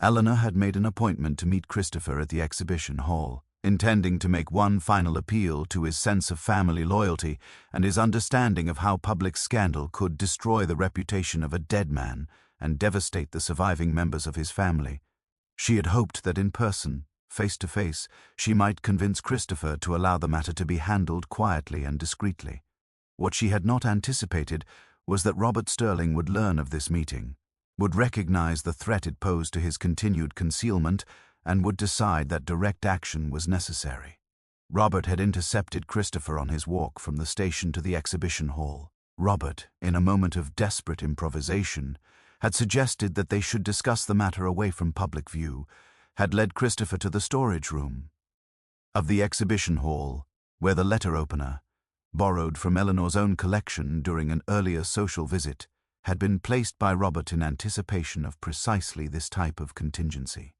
Eleanor had made an appointment to meet Christopher at the exhibition hall, intending to make one final appeal to his sense of family loyalty and his understanding of how public scandal could destroy the reputation of a dead man and devastate the surviving members of his family. She had hoped that in person, face to face, she might convince Christopher to allow the matter to be handled quietly and discreetly. What she had not anticipated was that Robert Sterling would learn of this meeting, would recognize the threat it posed to his continued concealment, and would decide that direct action was necessary. Robert had intercepted Christopher on his walk from the station to the exhibition hall. Robert, in a moment of desperate improvisation, had suggested that they should discuss the matter away from public view, had led Christopher to the storage room of the exhibition hall, where the letter opener, borrowed from Eleanor's own collection during an earlier social visit, had been placed by Robert in anticipation of precisely this type of contingency.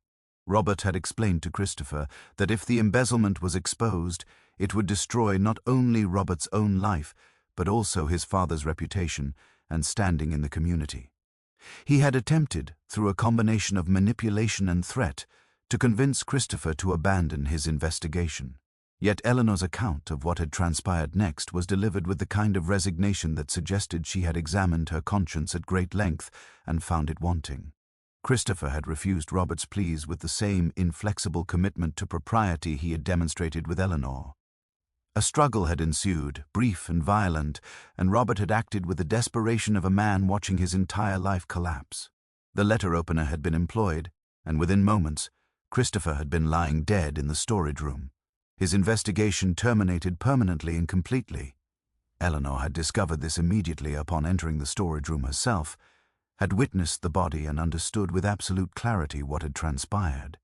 Robert had explained to Christopher that if the embezzlement was exposed, it would destroy not only Robert's own life, but also his father's reputation and standing in the community. He had attempted, through a combination of manipulation and threat, to convince Christopher to abandon his investigation. Yet Eleanor's account of what had transpired next was delivered with the kind of resignation that suggested she had examined her conscience at great length and found it wanting. Christopher had refused Robert's pleas with the same inflexible commitment to propriety he had demonstrated with Eleanor. A struggle had ensued, brief and violent, and Robert had acted with the desperation of a man watching his entire life collapse. The letter opener had been employed, and within moments, Christopher had been lying dead in the storage room, his investigation terminated permanently and completely. Eleanor had discovered this immediately upon entering the storage room herself, had witnessed the body and understood with absolute clarity what had transpired.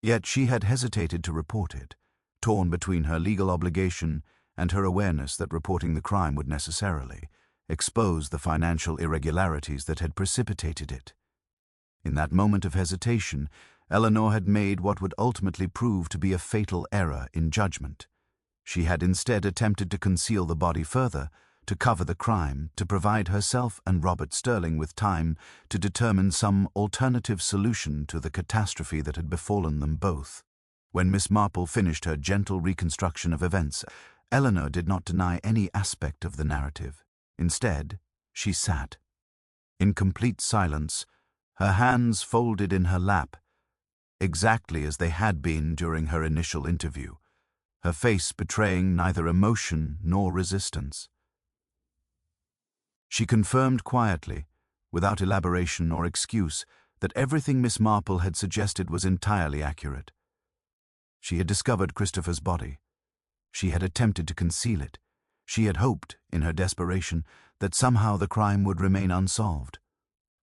Yet she had hesitated to report it, torn between her legal obligation and her awareness that reporting the crime would necessarily expose the financial irregularities that had precipitated it. In that moment of hesitation, Eleanor had made what would ultimately prove to be a fatal error in judgment. She had instead attempted to conceal the body further, to cover the crime, to provide herself and Robert Sterling with time to determine some alternative solution to the catastrophe that had befallen them both. When Miss Marple finished her gentle reconstruction of events, Eleanor did not deny any aspect of the narrative. Instead, she sat, in complete silence, her hands folded in her lap, exactly as they had been during her initial interview, her face betraying neither emotion nor resistance. She confirmed quietly, without elaboration or excuse, that everything Miss Marple had suggested was entirely accurate. She had discovered Christopher's body. She had attempted to conceal it. She had hoped, in her desperation, that somehow the crime would remain unsolved,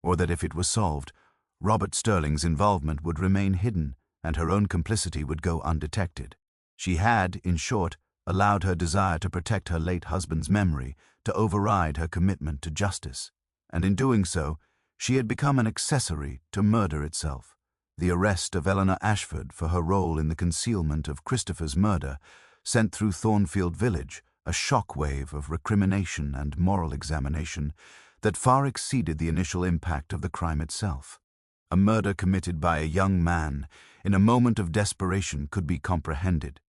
or that if it was solved, Robert Sterling's involvement would remain hidden and her own complicity would go undetected. She had, in short, allowed her desire to protect her late husband's memory to override her commitment to justice, and in doing so, she had become an accessory to murder itself. The arrest of Eleanor Ashford for her role in the concealment of Christopher's murder sent through Thornfield Village a shockwave of recrimination and moral examination that far exceeded the initial impact of the crime itself. A murder committed by a young man in a moment of desperation could be comprehended,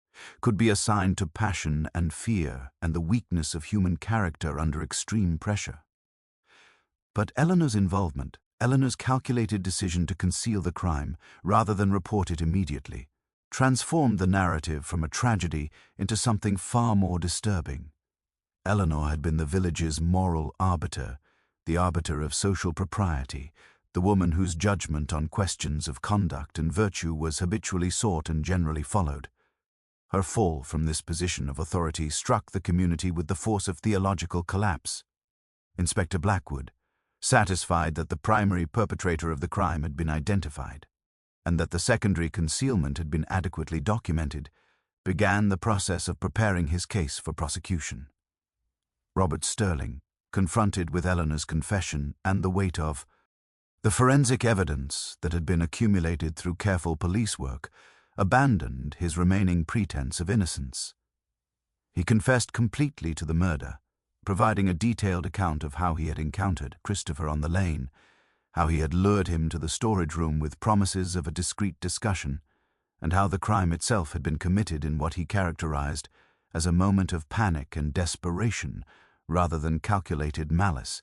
could be assigned to passion and fear and the weakness of human character under extreme pressure. But Eleanor's involvement, Eleanor's calculated decision to conceal the crime rather than report it immediately, transformed the narrative from a tragedy into something far more disturbing. Eleanor had been the village's moral arbiter, the arbiter of social propriety, the woman whose judgment on questions of conduct and virtue was habitually sought and generally followed. Her fall from this position of authority struck the community with the force of theological collapse. Inspector Blackwood, satisfied that the primary perpetrator of the crime had been identified, and that the secondary concealment had been adequately documented, began the process of preparing his case for prosecution. Robert Sterling, confronted with Eleanor's confession and the weight of the forensic evidence that had been accumulated through careful police work, abandoned his remaining pretense of innocence. He confessed completely to the murder, providing a detailed account of how he had encountered Christopher on the lane, how he had lured him to the storage room with promises of a discreet discussion, and how the crime itself had been committed in what he characterized as a moment of panic and desperation rather than calculated malice.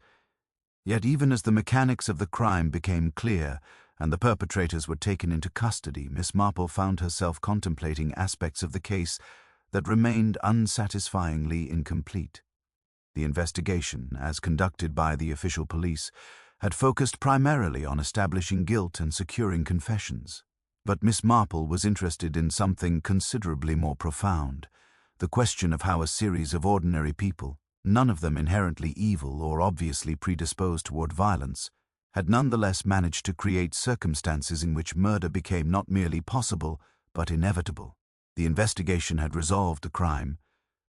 Yet even as the mechanics of the crime became clear and the perpetrators were taken into custody, Miss Marple found herself contemplating aspects of the case that remained unsatisfyingly incomplete. The investigation, as conducted by the official police, had focused primarily on establishing guilt and securing confessions. But Miss Marple was interested in something considerably more profound, the question of how a series of ordinary people, none of them inherently evil or obviously predisposed toward violence, had nonetheless managed to create circumstances in which murder became not merely possible, but inevitable. The investigation had resolved the crime,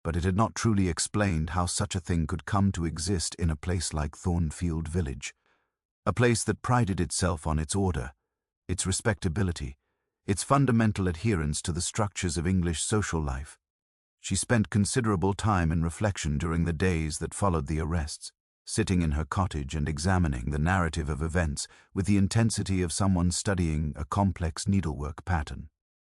but it had not truly explained how such a thing could come to exist in a place like Thornfield Village, a place that prided itself on its order, its respectability, its fundamental adherence to the structures of English social life. She spent considerable time in reflection during the days that followed the arrests, sitting in her cottage and examining the narrative of events with the intensity of someone studying a complex needlework pattern.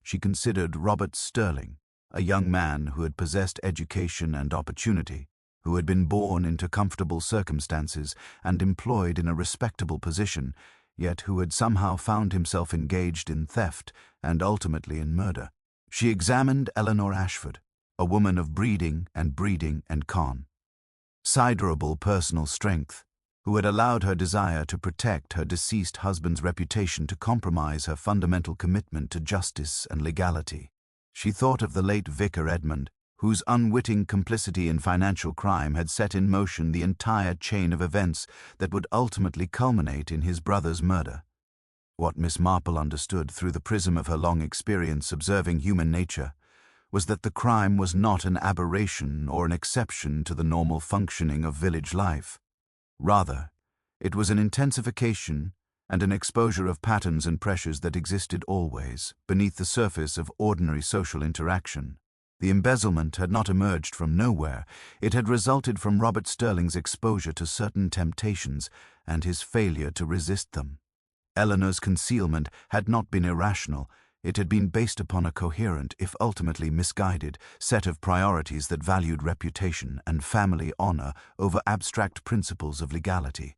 She considered Robert Sterling, a young man who had possessed education and opportunity, who had been born into comfortable circumstances and employed in a respectable position, yet who had somehow found himself engaged in theft and ultimately in murder. She examined Eleanor Ashford, a woman of breeding and considerable personal strength, who had allowed her desire to protect her deceased husband's reputation to compromise her fundamental commitment to justice and legality. She thought of the late Vicar Edmund, whose unwitting complicity in financial crime had set in motion the entire chain of events that would ultimately culminate in his brother's murder. What Miss Marple understood through the prism of her long experience observing human nature was that the crime was not an aberration or an exception to the normal functioning of village life. Rather, it was an intensification and an exposure of patterns and pressures that existed always beneath the surface of ordinary social interaction. The embezzlement had not emerged from nowhere. It had resulted from Robert Sterling's exposure to certain temptations and his failure to resist them. Eleanor's concealment had not been irrational. It had been based upon a coherent, if ultimately misguided, set of priorities that valued reputation and family honor over abstract principles of legality.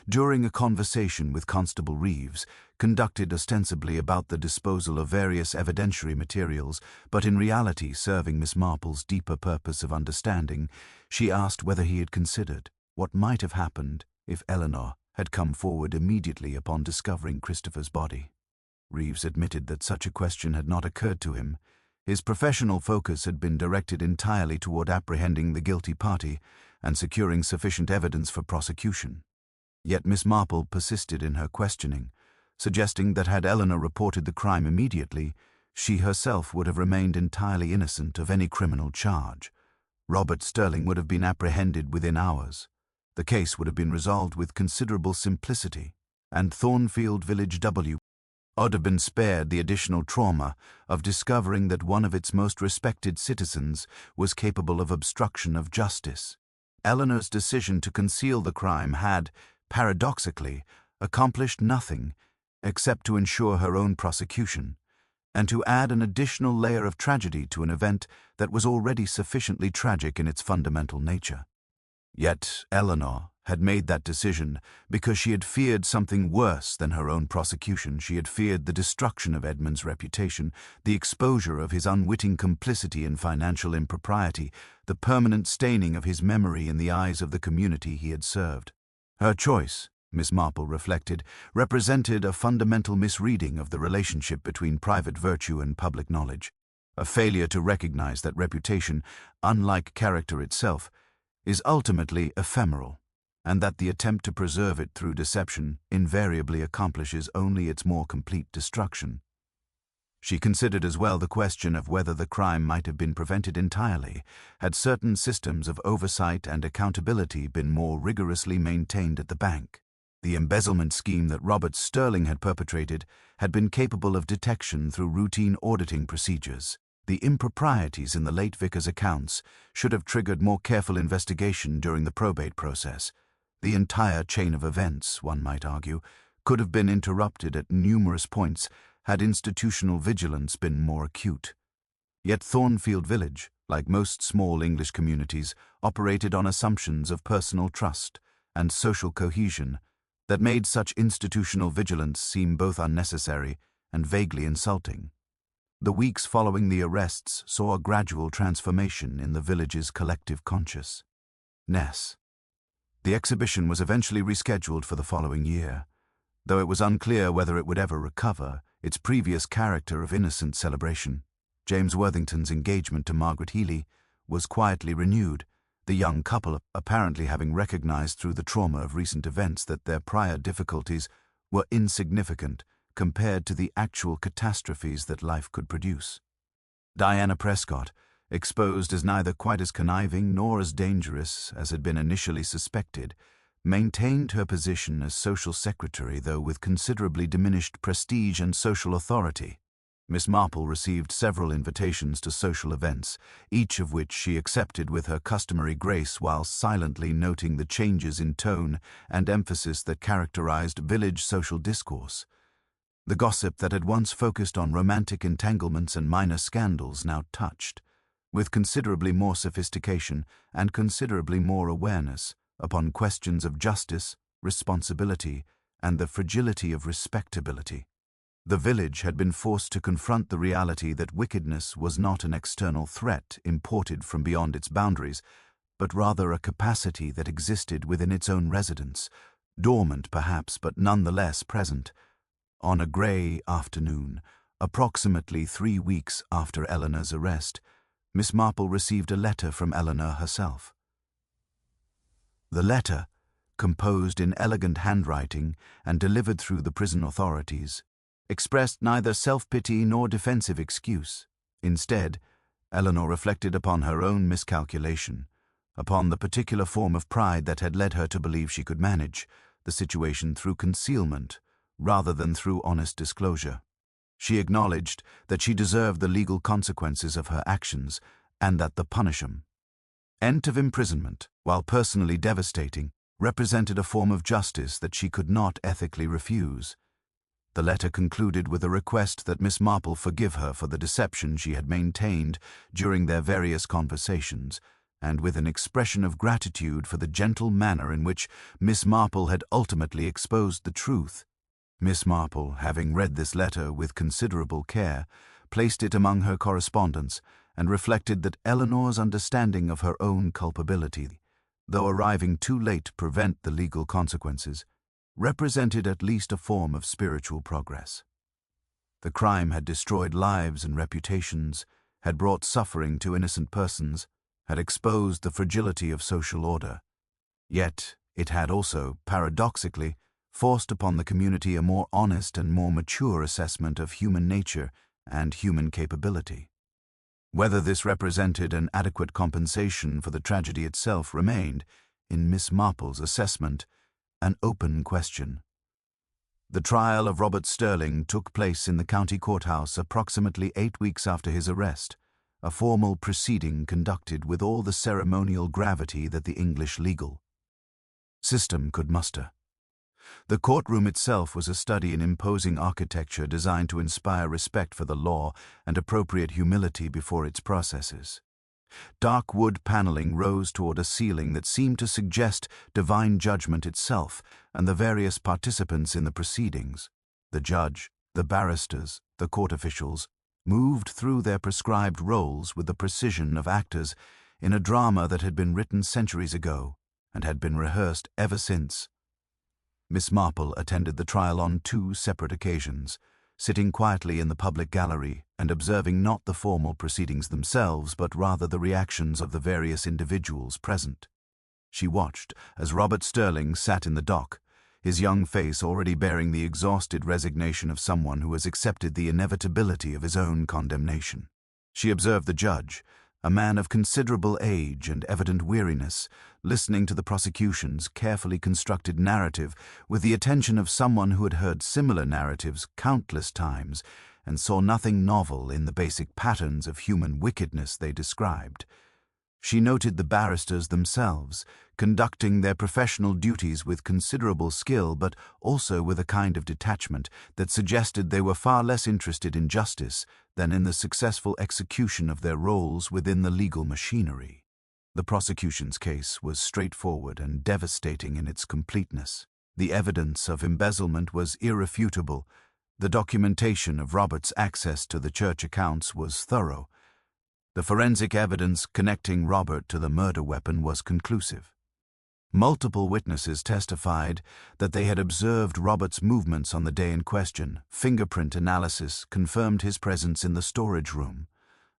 During a conversation with Constable Reeves, conducted ostensibly about the disposal of various evidentiary materials, but in reality serving Miss Marple's deeper purpose of understanding, she asked whether he had considered what might have happened if Eleanor had come forward immediately upon discovering Christopher's body. Reeves admitted that such a question had not occurred to him. His professional focus had been directed entirely toward apprehending the guilty party and securing sufficient evidence for prosecution. Yet Miss Marple persisted in her questioning, suggesting that had Eleanor reported the crime immediately, she herself would have remained entirely innocent of any criminal charge. Robert Sterling would have been apprehended within hours. The case would have been resolved with considerable simplicity, and Thornfield Village would have been spared the additional trauma of discovering that one of its most respected citizens was capable of obstruction of justice. Eleanor's decision to conceal the crime had, paradoxically, accomplished nothing except to ensure her own prosecution, and to add an additional layer of tragedy to an event that was already sufficiently tragic in its fundamental nature. Yet Eleanor had made that decision because she had feared something worse than her own prosecution. She had feared the destruction of Edmund's reputation, the exposure of his unwitting complicity in financial impropriety, the permanent staining of his memory in the eyes of the community he had served. Her choice, Miss Marple reflected, represented a fundamental misreading of the relationship between private virtue and public knowledge, a failure to recognize that reputation, unlike character itself, is ultimately ephemeral, and that the attempt to preserve it through deception invariably accomplishes only its more complete destruction. She considered as well the question of whether the crime might have been prevented entirely had certain systems of oversight and accountability been more rigorously maintained at the bank. The embezzlement scheme that Robert Sterling had perpetrated had been capable of detection through routine auditing procedures. The improprieties in the late vicar's accounts should have triggered more careful investigation during the probate process. The entire chain of events, one might argue, could have been interrupted at numerous points had institutional vigilance been more acute. Yet Thornfield Village, like most small English communities, operated on assumptions of personal trust and social cohesion that made such institutional vigilance seem both unnecessary and vaguely insulting. The weeks following the arrests saw a gradual transformation in the village's collective consciousness. The exhibition was eventually rescheduled for the following year, though it was unclear whether it would ever recover its previous character of innocent celebration. James Worthington's engagement to Margaret Healy was quietly renewed, the young couple apparently having recognized through the trauma of recent events that their prior difficulties were insignificant compared to the actual catastrophes that life could produce. Diana Prescott, exposed as neither quite as conniving nor as dangerous as had been initially suspected, maintained her position as social secretary, though with considerably diminished prestige and social authority. Miss Marple received several invitations to social events, each of which she accepted with her customary grace while silently noting the changes in tone and emphasis that characterized village social discourse. The gossip that had once focused on romantic entanglements and minor scandals now touched, with considerably more sophistication and considerably more awareness, upon questions of justice, responsibility, and the fragility of respectability. The village had been forced to confront the reality that wickedness was not an external threat imported from beyond its boundaries, but rather a capacity that existed within its own residents, dormant perhaps, but nonetheless present. On a grey afternoon, approximately 3 weeks after Eleanor's arrest, Miss Marple received a letter from Eleanor herself. The letter, composed in elegant handwriting and delivered through the prison authorities, expressed neither self-pity nor defensive excuse. Instead, Eleanor reflected upon her own miscalculation, upon the particular form of pride that had led her to believe she could manage the situation through concealment rather than through honest disclosure. She acknowledged that she deserved the legal consequences of her actions and that the punishment of imprisonment, while personally devastating, represented a form of justice that she could not ethically refuse. The letter concluded with a request that Miss Marple forgive her for the deception she had maintained during their various conversations, and with an expression of gratitude for the gentle manner in which Miss Marple had ultimately exposed the truth. Miss Marple, having read this letter with considerable care, placed it among her correspondence and reflected that Eleanor's understanding of her own culpability, though arriving too late to prevent the legal consequences, represented at least a form of spiritual progress. The crime had destroyed lives and reputations, had brought suffering to innocent persons, had exposed the fragility of social order. Yet it had also, paradoxically, forced upon the community a more honest and more mature assessment of human nature and human capability. Whether this represented an adequate compensation for the tragedy itself remained, in Miss Marple's assessment, an open question. The trial of Robert Sterling took place in the county courthouse approximately 8 weeks after his arrest, a formal proceeding conducted with all the ceremonial gravity that the English legal system could muster. The courtroom itself was a study in imposing architecture designed to inspire respect for the law and appropriate humility before its processes. Dark wood paneling rose toward a ceiling that seemed to suggest divine judgment itself, and the various participants in the proceedings, the judge, the barristers, the court officials, moved through their prescribed roles with the precision of actors in a drama that had been written centuries ago and had been rehearsed ever since. Miss Marple attended the trial on 2 separate occasions, sitting quietly in the public gallery and observing not the formal proceedings themselves, but rather the reactions of the various individuals present. She watched as Robert Sterling sat in the dock, his young face already bearing the exhausted resignation of someone who has accepted the inevitability of his own condemnation. She observed the judge, a man of considerable age and evident weariness, listening to the prosecution's carefully constructed narrative with the attention of someone who had heard similar narratives countless times and saw nothing novel in the basic patterns of human wickedness they described. She noted the barristers themselves, conducting their professional duties with considerable skill, but also with a kind of detachment that suggested they were far less interested in justice than in the successful execution of their roles within the legal machinery. The prosecution's case was straightforward and devastating in its completeness. The evidence of embezzlement was irrefutable. The documentation of Robert's access to the church accounts was thorough. The forensic evidence connecting Robert to the murder weapon was conclusive. Multiple witnesses testified that they had observed Robert's movements on the day in question. Fingerprint analysis confirmed his presence in the storage room.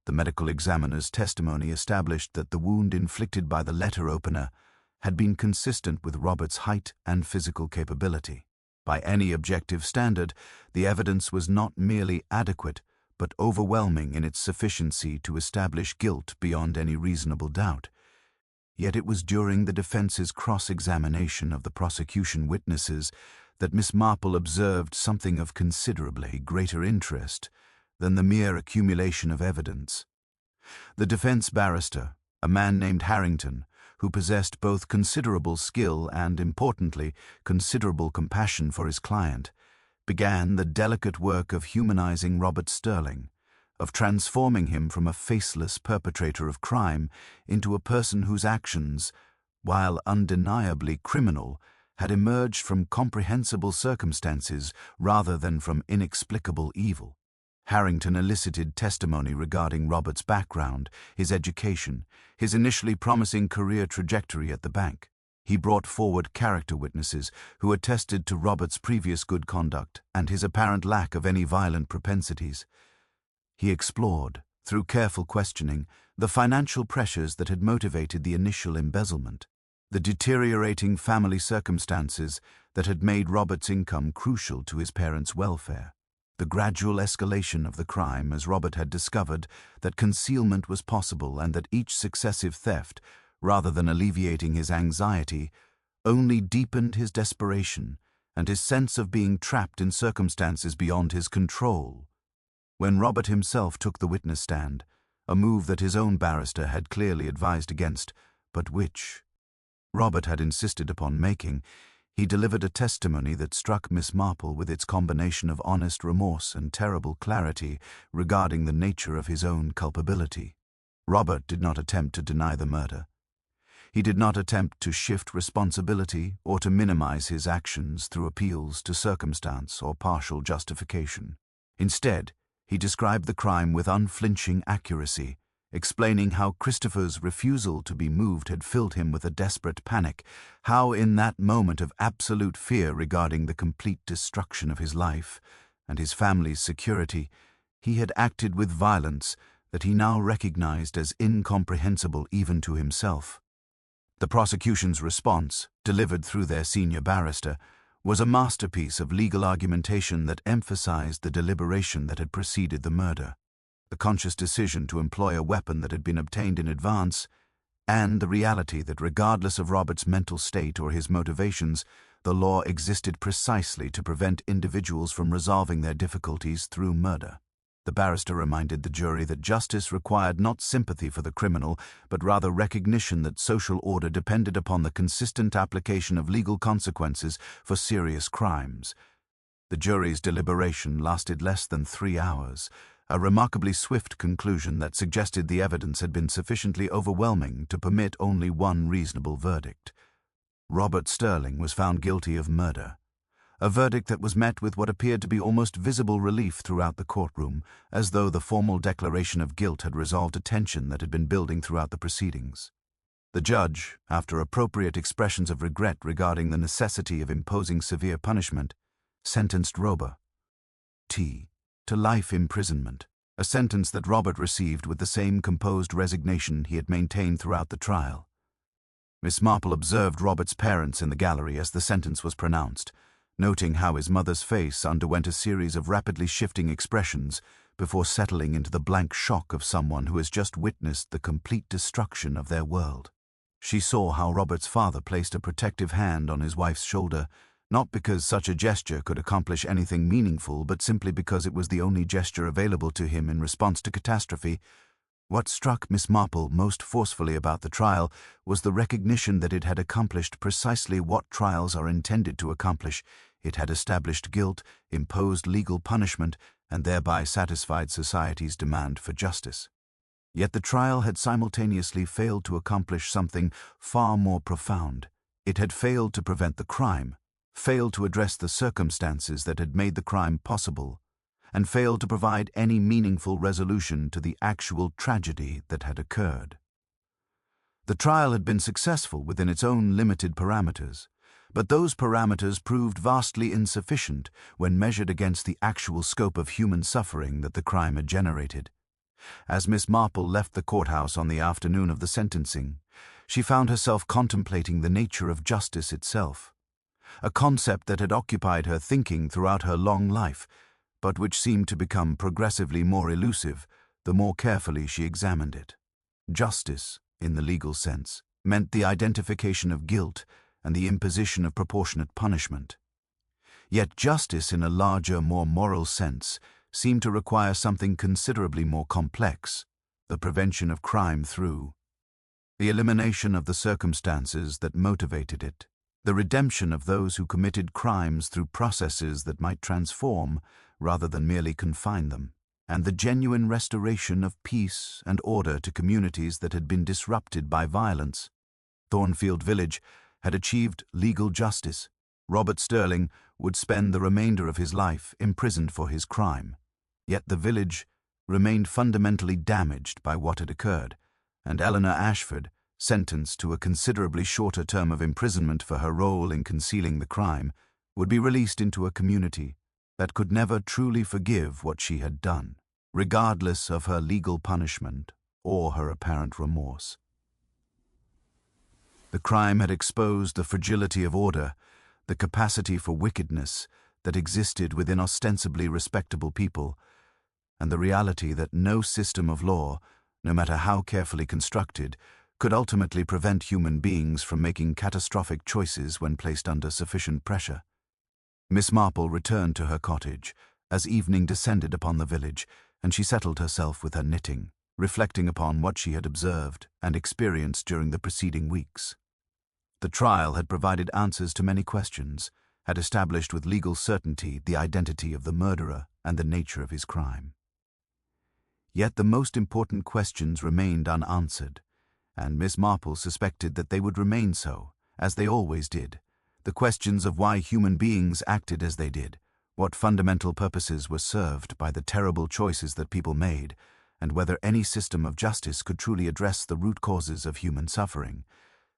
The medical examiner's testimony established that the wound inflicted by the letter opener had been consistent with Robert's height and physical capability. By any objective standard, the evidence was not merely adequate, but overwhelming in its sufficiency to establish guilt beyond any reasonable doubt. Yet it was during the defense's cross-examination of the prosecution witnesses that Miss Marple observed something of considerably greater interest than the mere accumulation of evidence. The defense barrister, a man named Harrington, who possessed both considerable skill and, importantly, considerable compassion for his client, began the delicate work of humanizing Robert Sterling, of transforming him from a faceless perpetrator of crime into a person whose actions, while undeniably criminal, had emerged from comprehensible circumstances rather than from inexplicable evil. Harrington elicited testimony regarding Robert's background, his education, his initially promising career trajectory at the bank. He brought forward character witnesses who attested to Robert's previous good conduct and his apparent lack of any violent propensities. He explored, through careful questioning, the financial pressures that had motivated the initial embezzlement, the deteriorating family circumstances that had made Robert's income crucial to his parents' welfare, the gradual escalation of the crime as Robert had discovered that concealment was possible and that each successive theft, rather than alleviating his anxiety, only deepened his desperation and his sense of being trapped in circumstances beyond his control. When Robert himself took the witness stand, a move that his own barrister had clearly advised against, but which Robert had insisted upon making, he delivered a testimony that struck Miss Marple with its combination of honest remorse and terrible clarity regarding the nature of his own culpability. Robert did not attempt to deny the murder. He did not attempt to shift responsibility or to minimize his actions through appeals to circumstance or partial justification. Instead, he described the crime with unflinching accuracy, explaining how Christopher's refusal to be moved had filled him with a desperate panic, how in that moment of absolute fear regarding the complete destruction of his life and his family's security, he had acted with violence, that he now recognized as incomprehensible even to himself. The prosecution's response, delivered through their senior barrister, was a masterpiece of legal argumentation that emphasized the deliberation that had preceded the murder, the conscious decision to employ a weapon that had been obtained in advance, and the reality that regardless of Robert's mental state or his motivations, the law existed precisely to prevent individuals from resolving their difficulties through murder. The barrister reminded the jury that justice required not sympathy for the criminal, but rather recognition that social order depended upon the consistent application of legal consequences for serious crimes. The jury's deliberation lasted less than 3 hours, a remarkably swift conclusion that suggested the evidence had been sufficiently overwhelming to permit only one reasonable verdict. Robert Sterling was found guilty of murder, a verdict that was met with what appeared to be almost visible relief throughout the courtroom, as though the formal declaration of guilt had resolved a tension that had been building throughout the proceedings. The judge, after appropriate expressions of regret regarding the necessity of imposing severe punishment, sentenced Robert T. to life imprisonment, a sentence that Robert received with the same composed resignation he had maintained throughout the trial. Miss Marple observed Robert's parents in the gallery as the sentence was pronounced, noting how his mother's face underwent a series of rapidly shifting expressions before settling into the blank shock of someone who has just witnessed the complete destruction of their world. She saw how Robert's father placed a protective hand on his wife's shoulder, not because such a gesture could accomplish anything meaningful, but simply because it was the only gesture available to him in response to catastrophe. What struck Miss Marple most forcefully about the trial was the recognition that it had accomplished precisely what trials are intended to accomplish. It had established guilt, imposed legal punishment, and thereby satisfied society's demand for justice. Yet the trial had simultaneously failed to accomplish something far more profound. It had failed to prevent the crime, failed to address the circumstances that had made the crime possible, and failed to provide any meaningful resolution to the actual tragedy that had occurred. The trial had been successful within its own limited parameters, but those parameters proved vastly insufficient when measured against the actual scope of human suffering that the crime had generated. As Miss Marple left the courthouse on the afternoon of the sentencing, she found herself contemplating the nature of justice itself, a concept that had occupied her thinking throughout her long life, but which seemed to become progressively more elusive the more carefully she examined it. Justice, in the legal sense, meant the identification of guilt and the imposition of proportionate punishment. Yet justice in a larger, more moral sense seemed to require something considerably more complex, the prevention of crime through the elimination of the circumstances that motivated it, the redemption of those who committed crimes through processes that might transform rather than merely confine them, and the genuine restoration of peace and order to communities that had been disrupted by violence. Thornfield Village had achieved legal justice. Robert Sterling would spend the remainder of his life imprisoned for his crime. Yet the village remained fundamentally damaged by what had occurred, and Eleanor Ashford, sentenced to a considerably shorter term of imprisonment for her role in concealing the crime, would be released into a community that could never truly forgive what she had done, regardless of her legal punishment or her apparent remorse. The crime had exposed the fragility of order, the capacity for wickedness that existed within ostensibly respectable people, and the reality that no system of law, no matter how carefully constructed, could ultimately prevent human beings from making catastrophic choices when placed under sufficient pressure. Miss Marple returned to her cottage as evening descended upon the village, and she settled herself with her knitting, reflecting upon what she had observed and experienced during the preceding weeks. The trial had provided answers to many questions, had established with legal certainty the identity of the murderer and the nature of his crime. Yet the most important questions remained unanswered, and Miss Marple suspected that they would remain so, as they always did. The questions of why human beings acted as they did, what fundamental purposes were served by the terrible choices that people made, and whether any system of justice could truly address the root causes of human suffering.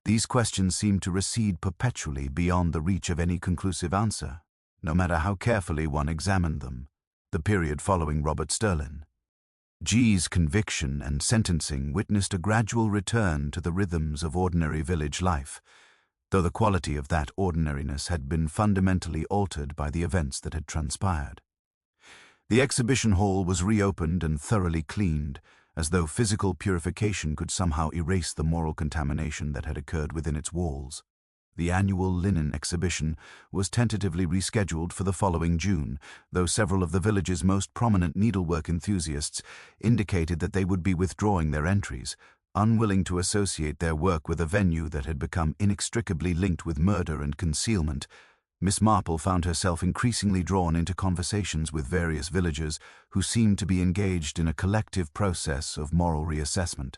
These questions seemed to recede perpetually beyond the reach of any conclusive answer, no matter how carefully one examined them. The period following Robert Sterling G's conviction and sentencing witnessed a gradual return to the rhythms of ordinary village life, though the quality of that ordinariness had been fundamentally altered by the events that had transpired. The exhibition hall was reopened and thoroughly cleaned, as though physical purification could somehow erase the moral contamination that had occurred within its walls. The annual linen exhibition was tentatively rescheduled for the following June, though several of the village's most prominent needlework enthusiasts indicated that they would be withdrawing their entries, unwilling to associate their work with a venue that had become inextricably linked with murder and concealment. Miss Marple found herself increasingly drawn into conversations with various villagers who seemed to be engaged in a collective process of moral reassessment.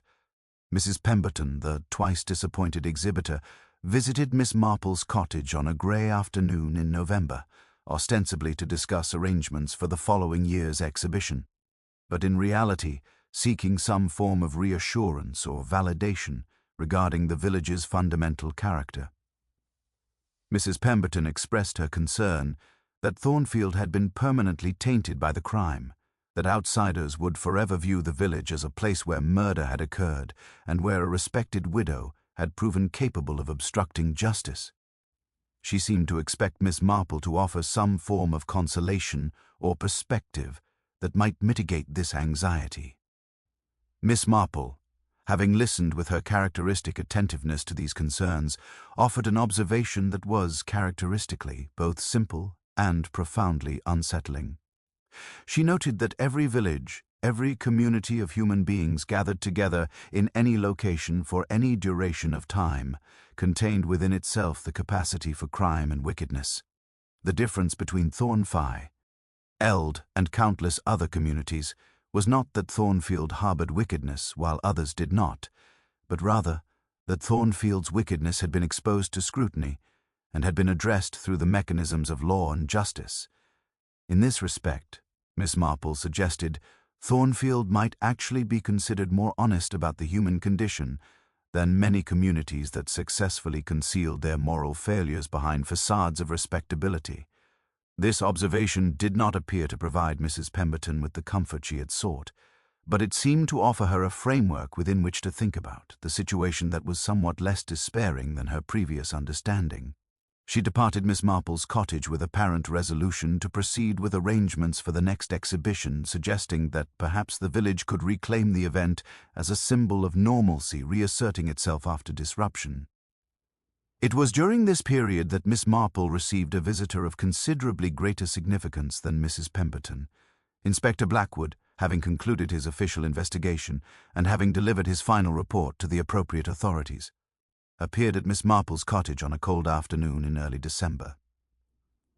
Mrs. Pemberton, the twice-disappointed exhibitor, visited Miss Marple's cottage on a grey afternoon in November, ostensibly to discuss arrangements for the following year's exhibition, but in reality seeking some form of reassurance or validation regarding the village's fundamental character. Mrs. Pemberton expressed her concern that Thornfield had been permanently tainted by the crime, that outsiders would forever view the village as a place where murder had occurred and where a respected widow had proven capable of obstructing justice. She seemed to expect Miss Marple to offer some form of consolation or perspective that might mitigate this anxiety. Miss Marple, having listened with her characteristic attentiveness to these concerns, offered an observation that was characteristically both simple and profoundly unsettling. She noted that every village, every community of human beings gathered together in any location for any duration of time, contained within itself the capacity for crime and wickedness. The difference between Thornfire, Eld, and countless other communities was not that Thornfield harbored wickedness while others did not, but rather that Thornfield's wickedness had been exposed to scrutiny and had been addressed through the mechanisms of law and justice. In this respect, Miss Marple suggested, Thornfield might actually be considered more honest about the human condition than many communities that successfully concealed their moral failures behind facades of respectability. This observation did not appear to provide Mrs. Pemberton with the comfort she had sought, but it seemed to offer her a framework within which to think about the situation that was somewhat less despairing than her previous understanding. She departed Miss Marple's cottage with apparent resolution to proceed with arrangements for the next exhibition, suggesting that perhaps the village could reclaim the event as a symbol of normalcy reasserting itself after disruption. It was during this period that Miss Marple received a visitor of considerably greater significance than Mrs. Pemberton. Inspector Blackwood, having concluded his official investigation and having delivered his final report to the appropriate authorities, appeared at Miss Marple's cottage on a cold afternoon in early December.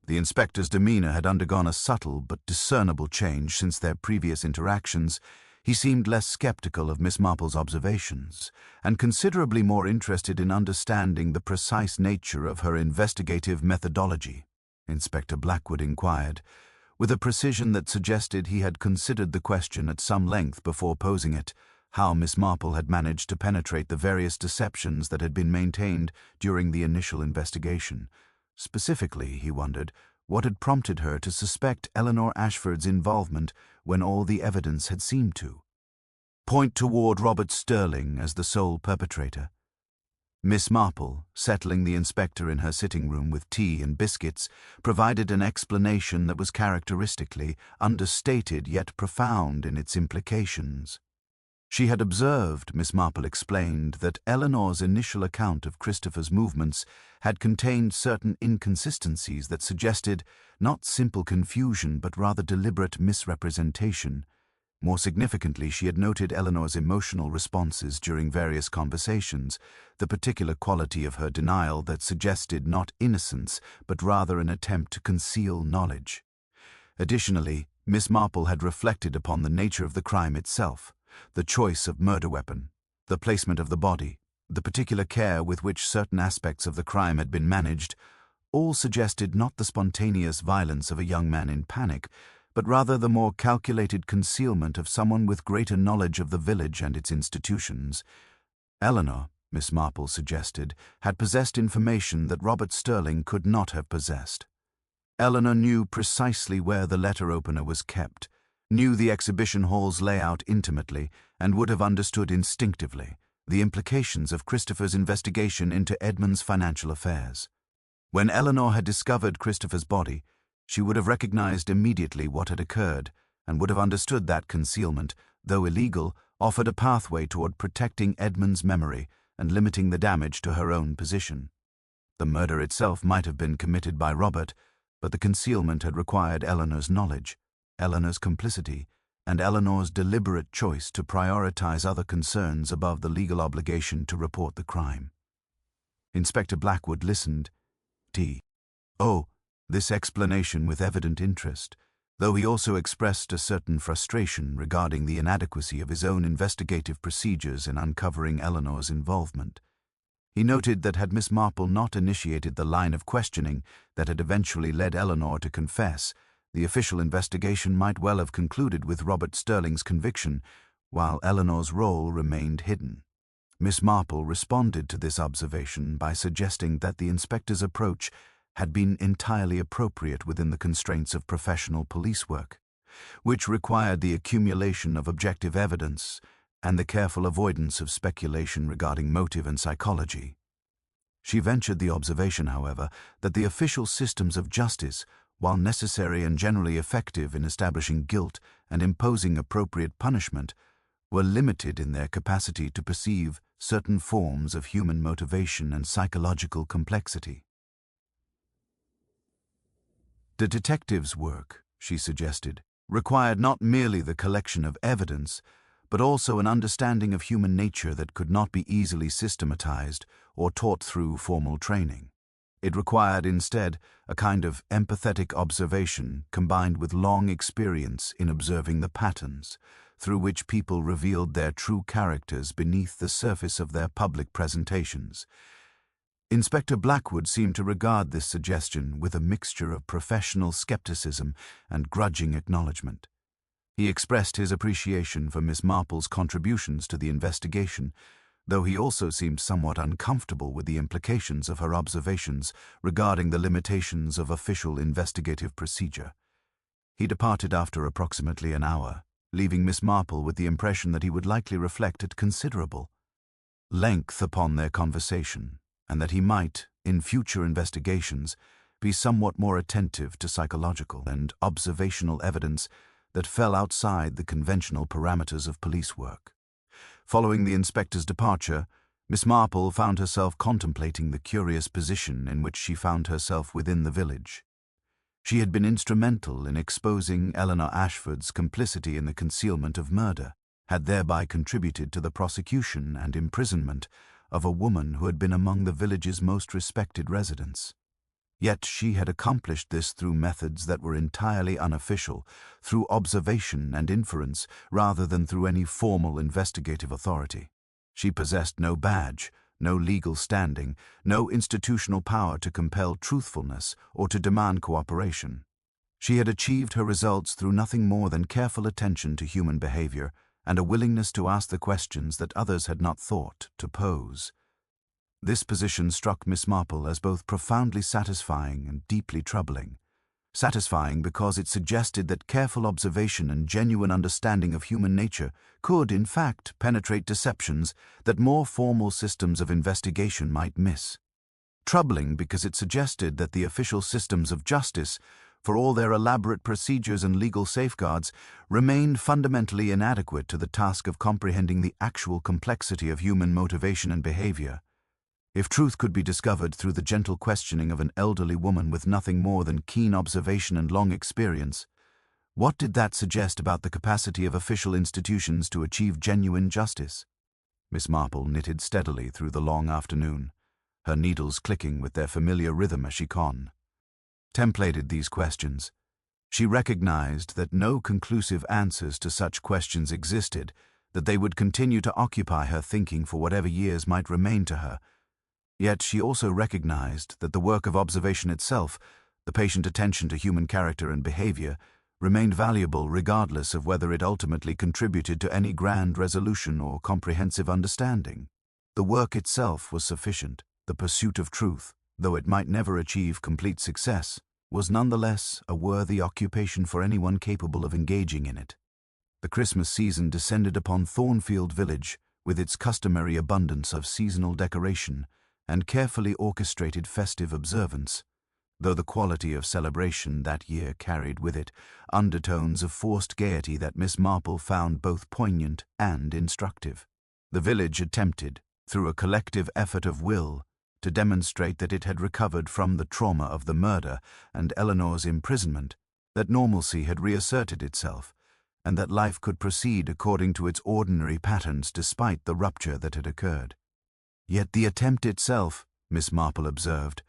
The inspector's demeanor had undergone a subtle but discernible change since their previous interactions. He seemed less skeptical of Miss Marple's observations and considerably more interested in understanding the precise nature of her investigative methodology. Inspector Blackwood inquired, with a precision that suggested he had considered the question at some length before posing it, how Miss Marple had managed to penetrate the various deceptions that had been maintained during the initial investigation. Specifically, he wondered, what had prompted her to suspect Eleanor Ashford's involvement when all the evidence had seemed to point toward Robert Sterling as the sole perpetrator. Miss Marple, settling the inspector in her sitting room with tea and biscuits, provided an explanation that was characteristically understated yet profound in its implications. She had observed, Miss Marple explained, that Eleanor's initial account of Christopher's movements had contained certain inconsistencies that suggested not simple confusion but rather deliberate misrepresentation. More significantly, she had noted Eleanor's emotional responses during various conversations, the particular quality of her denial that suggested not innocence but rather an attempt to conceal knowledge. Additionally, Miss Marple had reflected upon the nature of the crime itself, the choice of murder weapon, the placement of the body, the particular care with which certain aspects of the crime had been managed, all suggested not the spontaneous violence of a young man in panic, but rather the more calculated concealment of someone with greater knowledge of the village and its institutions. Eleanor, Miss Marple suggested, had possessed information that Robert Sterling could not have possessed. Eleanor knew precisely where the letter opener was kept, knew the exhibition hall's layout intimately, and would have understood instinctively the implications of Christopher's investigation into Edmund's financial affairs. When Eleanor had discovered Christopher's body, she would have recognized immediately what had occurred and would have understood that concealment, though illegal, offered a pathway toward protecting Edmund's memory and limiting the damage to her own position. The murder itself might have been committed by Robert, but the concealment had required Eleanor's knowledge, Eleanor's complicity, and Eleanor's deliberate choice to prioritize other concerns above the legal obligation to report the crime. Inspector Blackwood listened. This explanation with evident interest, though he also expressed a certain frustration regarding the inadequacy of his own investigative procedures in uncovering Eleanor's involvement. He noted that had Miss Marple not initiated the line of questioning that had eventually led Eleanor to confess, the official investigation might well have concluded with Robert Sterling's conviction, while Eleanor's role remained hidden. Miss Marple responded to this observation by suggesting that the inspector's approach had been entirely appropriate within the constraints of professional police work, which required the accumulation of objective evidence and the careful avoidance of speculation regarding motive and psychology. She ventured the observation, however, that the official systems of justice, while necessary and generally effective in establishing guilt and imposing appropriate punishment, were limited in their capacity to perceive certain forms of human motivation and psychological complexity. The detective's work, she suggested, required not merely the collection of evidence, but also an understanding of human nature that could not be easily systematized or taught through formal training. It required instead a kind of empathetic observation combined with long experience in observing the patterns through which people revealed their true characters beneath the surface of their public presentations. Inspector Blackwood seemed to regard this suggestion with a mixture of professional skepticism and grudging acknowledgement. He expressed his appreciation for Miss Marple's contributions to the investigation, though he also seemed somewhat uncomfortable with the implications of her observations regarding the limitations of official investigative procedure. He departed after approximately an hour, leaving Miss Marple with the impression that he would likely reflect at considerable length upon their conversation, and that he might, in future investigations, be somewhat more attentive to psychological and observational evidence that fell outside the conventional parameters of police work. Following the inspector's departure, Miss Marple found herself contemplating the curious position in which she found herself within the village. She had been instrumental in exposing Eleanor Ashford's complicity in the concealment of murder, had thereby contributed to the prosecution and imprisonment of a woman who had been among the village's most respected residents. Yet she had accomplished this through methods that were entirely unofficial, through observation and inference rather than through any formal investigative authority. She possessed no badge, no legal standing, no institutional power to compel truthfulness or to demand cooperation. She had achieved her results through nothing more than careful attention to human behavior and a willingness to ask the questions that others had not thought to pose. This position struck Miss Marple as both profoundly satisfying and deeply troubling. Satisfying because it suggested that careful observation and genuine understanding of human nature could, in fact, penetrate deceptions that more formal systems of investigation might miss. Troubling because it suggested that the official systems of justice, for all their elaborate procedures and legal safeguards, remained fundamentally inadequate to the task of comprehending the actual complexity of human motivation and behavior. If truth could be discovered through the gentle questioning of an elderly woman with nothing more than keen observation and long experience, what did that suggest about the capacity of official institutions to achieve genuine justice? Miss Marple knitted steadily through the long afternoon, her needles clicking with their familiar rhythm as she contemplated these questions. She recognized that no conclusive answers to such questions existed, that they would continue to occupy her thinking for whatever years might remain to her. Yet she also recognized that the work of observation itself, the patient attention to human character and behavior, remained valuable regardless of whether it ultimately contributed to any grand resolution or comprehensive understanding. The work itself was sufficient. The pursuit of truth, though it might never achieve complete success, was nonetheless a worthy occupation for anyone capable of engaging in it. The Christmas season descended upon Thornfield Village with its customary abundance of seasonal decoration and carefully orchestrated festive observance, though the quality of celebration that year carried with it undertones of forced gaiety that Miss Marple found both poignant and instructive. The village attempted, through a collective effort of will, to demonstrate that it had recovered from the trauma of the murder and Eleanor's imprisonment, that normalcy had reasserted itself, and that life could proceed according to its ordinary patterns despite the rupture that had occurred. Yet the attempt itself, Miss Marple observed,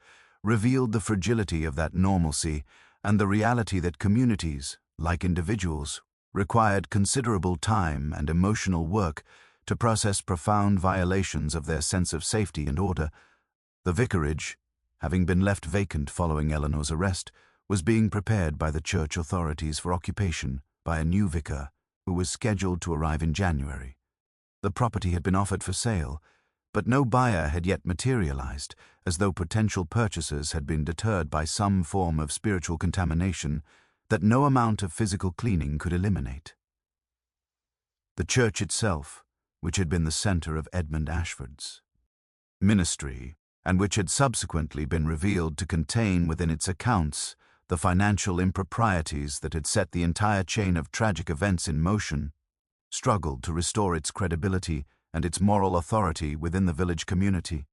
revealed the fragility of that normalcy and the reality that communities, like individuals, required considerable time and emotional work to process profound violations of their sense of safety and order. The vicarage, having been left vacant following Eleanor's arrest, was being prepared by the church authorities for occupation by a new vicar who was scheduled to arrive in January. The property had been offered for sale, but no buyer had yet materialized, as though potential purchasers had been deterred by some form of spiritual contamination that no amount of physical cleaning could eliminate. The church itself, which had been the center of Edmund Ashford's ministry, and which had subsequently been revealed to contain within its accounts the financial improprieties that had set the entire chain of tragic events in motion, struggled to restore its credibility and its moral authority within the village community.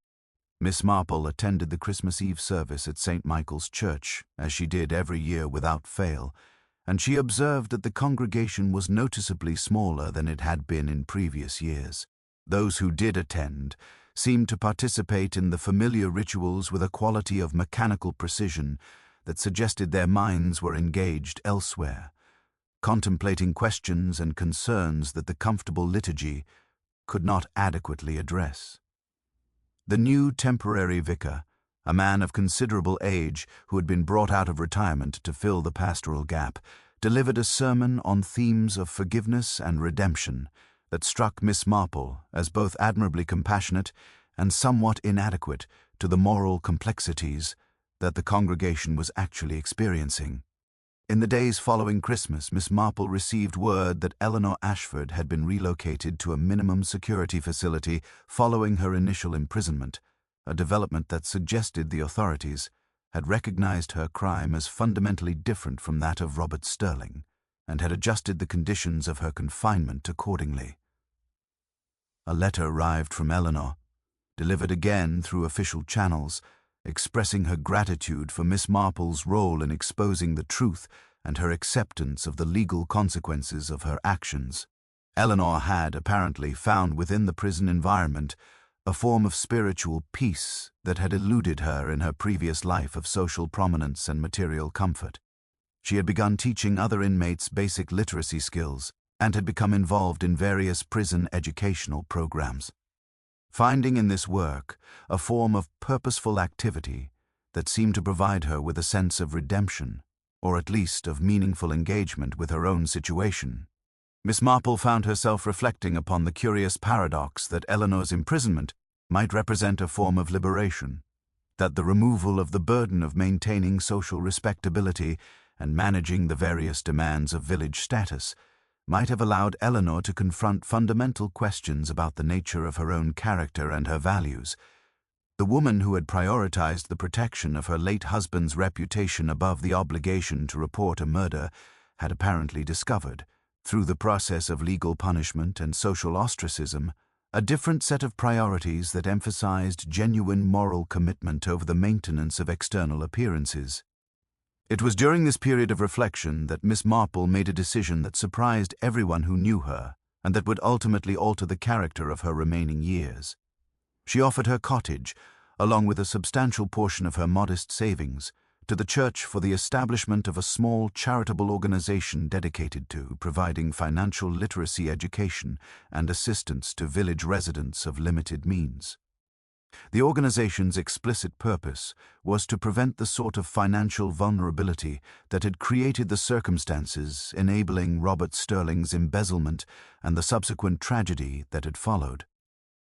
Miss Marple attended the Christmas Eve service at St. Michael's Church, as she did every year without fail, and she observed that the congregation was noticeably smaller than it had been in previous years. Those who did attend seemed to participate in the familiar rituals with a quality of mechanical precision that suggested their minds were engaged elsewhere, contemplating questions and concerns that the comfortable liturgy could not adequately address. The new temporary vicar, a man of considerable age who had been brought out of retirement to fill the pastoral gap, delivered a sermon on themes of forgiveness and redemption that struck Miss Marple as both admirably compassionate and somewhat inadequate to the moral complexities that the congregation was actually experiencing. In the days following Christmas, Miss Marple received word that Eleanor Ashford had been relocated to a minimum security facility following her initial imprisonment, a development that suggested the authorities had recognized her crime as fundamentally different from that of Robert Sterling, and had adjusted the conditions of her confinement accordingly. A letter arrived from Eleanor, delivered again through official channels, expressing her gratitude for Miss Marple's role in exposing the truth and her acceptance of the legal consequences of her actions. Eleanor had apparently found within the prison environment a form of spiritual peace that had eluded her in her previous life of social prominence and material comfort. She had begun teaching other inmates basic literacy skills and had become involved in various prison educational programs, finding in this work a form of purposeful activity that seemed to provide her with a sense of redemption, or at least of meaningful engagement with her own situation. Miss Marple found herself reflecting upon the curious paradox that Eleanor's imprisonment might represent a form of liberation, that the removal of the burden of maintaining social respectability and managing the various demands of village status might have allowed Eleanor to confront fundamental questions about the nature of her own character and her values. The woman who had prioritized the protection of her late husband's reputation above the obligation to report a murder had apparently discovered, through the process of legal punishment and social ostracism, a different set of priorities that emphasized genuine moral commitment over the maintenance of external appearances. It was during this period of reflection that Miss Marple made a decision that surprised everyone who knew her and that would ultimately alter the character of her remaining years. She offered her cottage, along with a substantial portion of her modest savings, to the church for the establishment of a small charitable organization dedicated to providing financial literacy education and assistance to village residents of limited means. The organization's explicit purpose was to prevent the sort of financial vulnerability that had created the circumstances enabling Robert Sterling's embezzlement and the subsequent tragedy that had followed.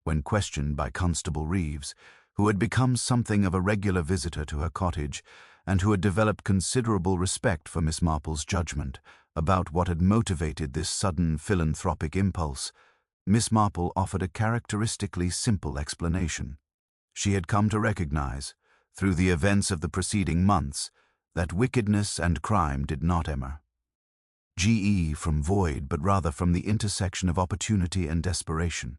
When questioned by Constable Reeves, who had become something of a regular visitor to her cottage, and who had developed considerable respect for Miss Marple's judgment about what had motivated this sudden philanthropic impulse, Miss Marple offered a characteristically simple explanation. She had come to recognize, through the events of the preceding months, that wickedness and crime did not emmer from void, but rather from the intersection of opportunity and desperation.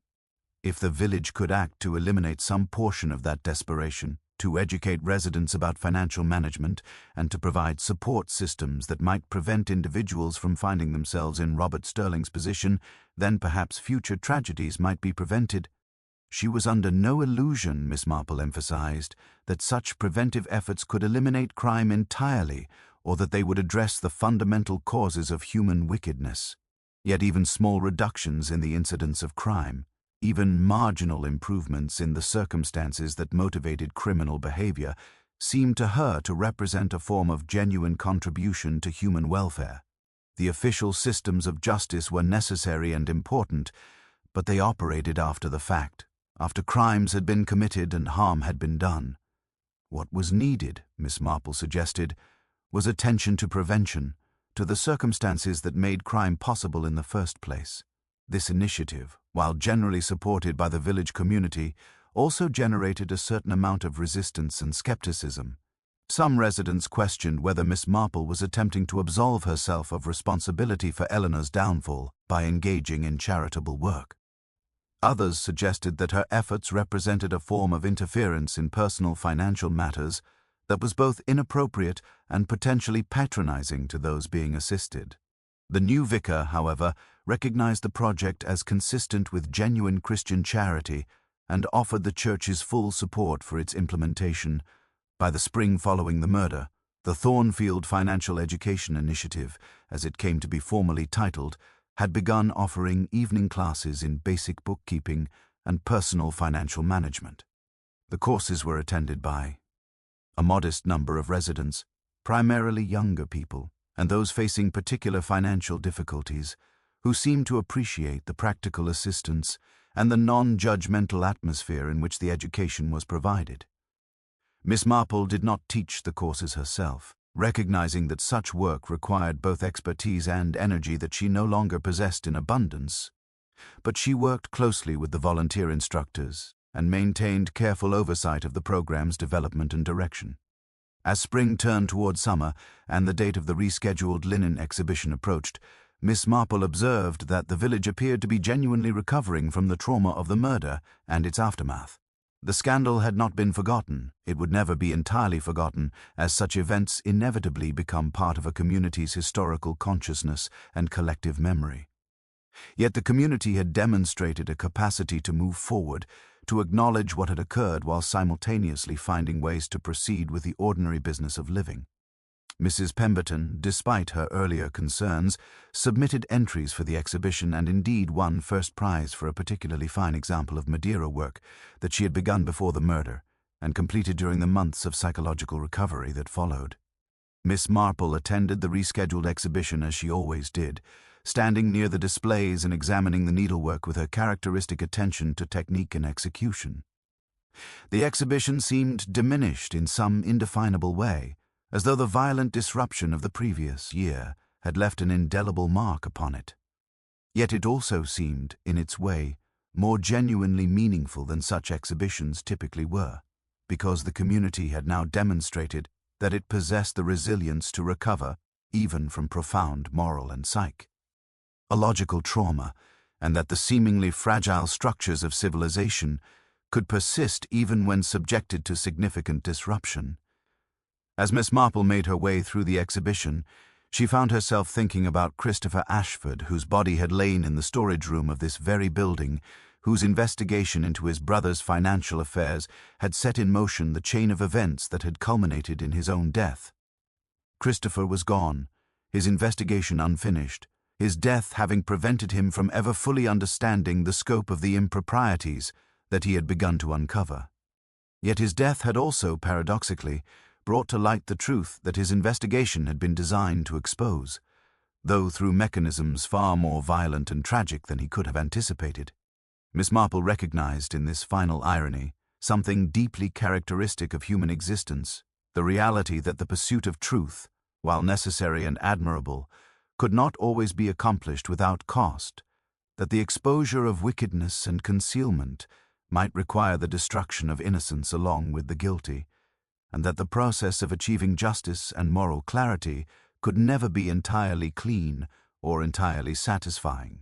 If the village could act to eliminate some portion of that desperation, to educate residents about financial management, and to provide support systems that might prevent individuals from finding themselves in Robert Sterling's position, then perhaps future tragedies might be prevented. She was under no illusion, Miss Marple emphasized, that such preventive efforts could eliminate crime entirely, or that they would address the fundamental causes of human wickedness. Yet even small reductions in the incidence of crime, even marginal improvements in the circumstances that motivated criminal behavior, seemed to her to represent a form of genuine contribution to human welfare. The official systems of justice were necessary and important, but they operated after the fact, after crimes had been committed and harm had been done. What was needed, Miss Marple suggested, was attention to prevention, to the circumstances that made crime possible in the first place. This initiative, while generally supported by the village community, also generated a certain amount of resistance and skepticism. Some residents questioned whether Miss Marple was attempting to absolve herself of responsibility for Eleanor's downfall by engaging in charitable work. Others suggested that her efforts represented a form of interference in personal financial matters that was both inappropriate and potentially patronizing to those being assisted. The new vicar, however, recognized the project as consistent with genuine Christian charity and offered the church's full support for its implementation. By the spring following the murder, the Thornfield Financial Education Initiative, as it came to be formally titled, had begun offering evening classes in basic bookkeeping and personal financial management. The courses were attended by a modest number of residents, primarily younger people, and those facing particular financial difficulties, who seemed to appreciate the practical assistance and the non-judgmental atmosphere in which the education was provided. Miss Marple did not teach the courses herself, recognizing that such work required both expertise and energy that she no longer possessed in abundance, but she worked closely with the volunteer instructors and maintained careful oversight of the program's development and direction. As spring turned toward summer and the date of the rescheduled linen exhibition approached, Miss Marple observed that the village appeared to be genuinely recovering from the trauma of the murder and its aftermath. The scandal had not been forgotten. It would never be entirely forgotten, as such events inevitably become part of a community's historical consciousness and collective memory. Yet the community had demonstrated a capacity to move forward, to acknowledge what had occurred while simultaneously finding ways to proceed with the ordinary business of living. Mrs. Pemberton, despite her earlier concerns, submitted entries for the exhibition and indeed won first prize for a particularly fine example of Madeira work that she had begun before the murder and completed during the months of psychological recovery that followed. Miss Marple attended the rescheduled exhibition as she always did, standing near the displays and examining the needlework with her characteristic attention to technique and execution. The exhibition seemed diminished in some indefinable way, as though the violent disruption of the previous year had left an indelible mark upon it. Yet it also seemed, in its way, more genuinely meaningful than such exhibitions typically were, because the community had now demonstrated that it possessed the resilience to recover even from profound moral and psychological trauma, and that the seemingly fragile structures of civilization could persist even when subjected to significant disruption. As Miss Marple made her way through the exhibition, she found herself thinking about Christopher Ashford, whose body had lain in the storage room of this very building, whose investigation into his brother's financial affairs had set in motion the chain of events that had culminated in his own death. Christopher was gone, his investigation unfinished, his death having prevented him from ever fully understanding the scope of the improprieties that he had begun to uncover. Yet his death had also, paradoxically, brought to light the truth that his investigation had been designed to expose, though through mechanisms far more violent and tragic than he could have anticipated. Miss Marple recognized in this final irony something deeply characteristic of human existence, the reality that the pursuit of truth, while necessary and admirable, could not always be accomplished without cost, that the exposure of wickedness and concealment might require the destruction of innocence along with the guilty, and that the process of achieving justice and moral clarity could never be entirely clean or entirely satisfying.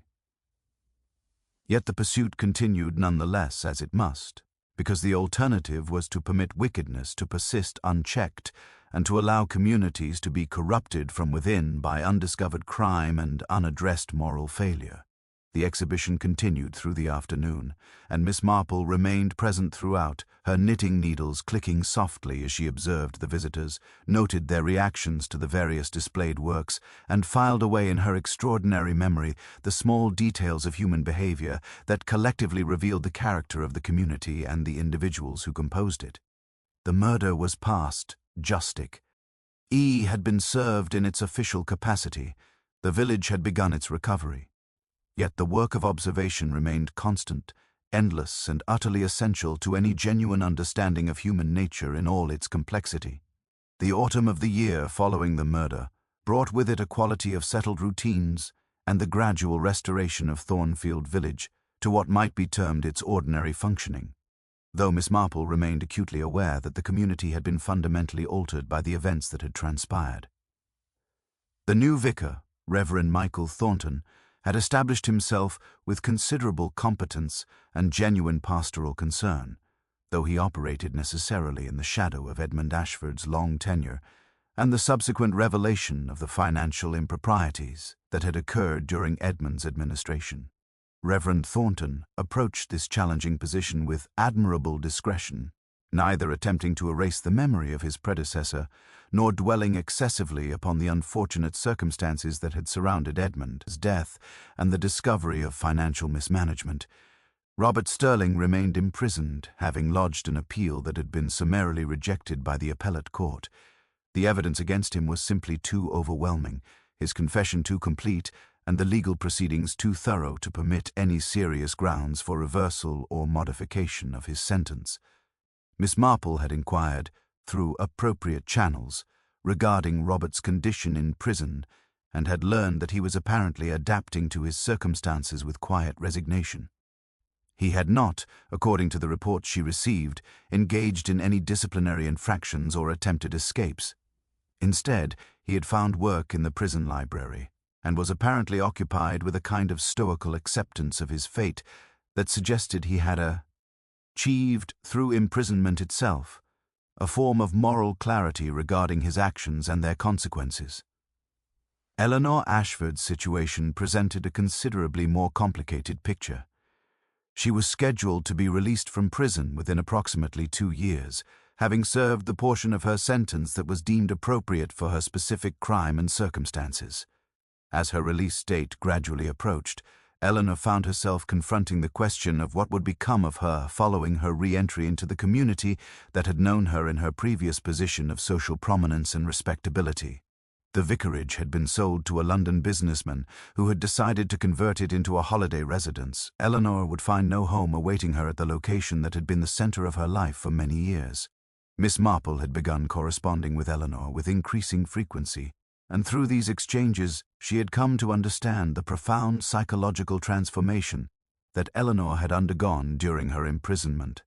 Yet the pursuit continued nonetheless, as it must, because the alternative was to permit wickedness to persist unchecked and to allow communities to be corrupted from within by undiscovered crime and unaddressed moral failure. The exhibition continued through the afternoon, and Miss Marple remained present throughout, her knitting needles clicking softly as she observed the visitors, noted their reactions to the various displayed works, and filed away in her extraordinary memory the small details of human behavior that collectively revealed the character of the community and the individuals who composed it. The murder was past, justic. E had been served in its official capacity. The village had begun its recovery. Yet the work of observation remained constant, endless, and utterly essential to any genuine understanding of human nature in all its complexity. The autumn of the year following the murder brought with it a quality of settled routines and the gradual restoration of Thornfield Village to what might be termed its ordinary functioning, though Miss Marple remained acutely aware that the community had been fundamentally altered by the events that had transpired. The new vicar, Reverend Michael Thornton, had established himself with considerable competence and genuine pastoral concern, though he operated necessarily in the shadow of Edmund Ashford's long tenure and the subsequent revelation of the financial improprieties that had occurred during Edmund's administration. Reverend Thornton approached this challenging position with admirable discretion, neither attempting to erase the memory of his predecessor nor dwelling excessively upon the unfortunate circumstances that had surrounded Edmund's death and the discovery of financial mismanagement. Robert Sterling remained imprisoned, having lodged an appeal that had been summarily rejected by the appellate court. The evidence against him was simply too overwhelming, his confession too complete, and the legal proceedings too thorough to permit any serious grounds for reversal or modification of his sentence. Miss Marple had inquired, through appropriate channels, regarding Robert's condition in prison, and had learned that he was apparently adapting to his circumstances with quiet resignation. He had not, according to the reports she received, engaged in any disciplinary infractions or attempted escapes. Instead, he had found work in the prison library, and was apparently occupied with a kind of stoical acceptance of his fate that suggested he had achieved, through imprisonment itself, a form of moral clarity regarding his actions and their consequences. Eleanor Ashford's situation presented a considerably more complicated picture. She was scheduled to be released from prison within approximately 2 years, having served the portion of her sentence that was deemed appropriate for her specific crime and circumstances. As her release date gradually approached, Eleanor found herself confronting the question of what would become of her following her re-entry into the community that had known her in her previous position of social prominence and respectability. The vicarage had been sold to a London businessman who had decided to convert it into a holiday residence. Eleanor would find no home awaiting her at the location that had been the center of her life for many years. Miss Marple had begun corresponding with Eleanor with increasing frequency, and through these exchanges she had come to understand the profound psychological transformation that Eleanor had undergone during her imprisonment.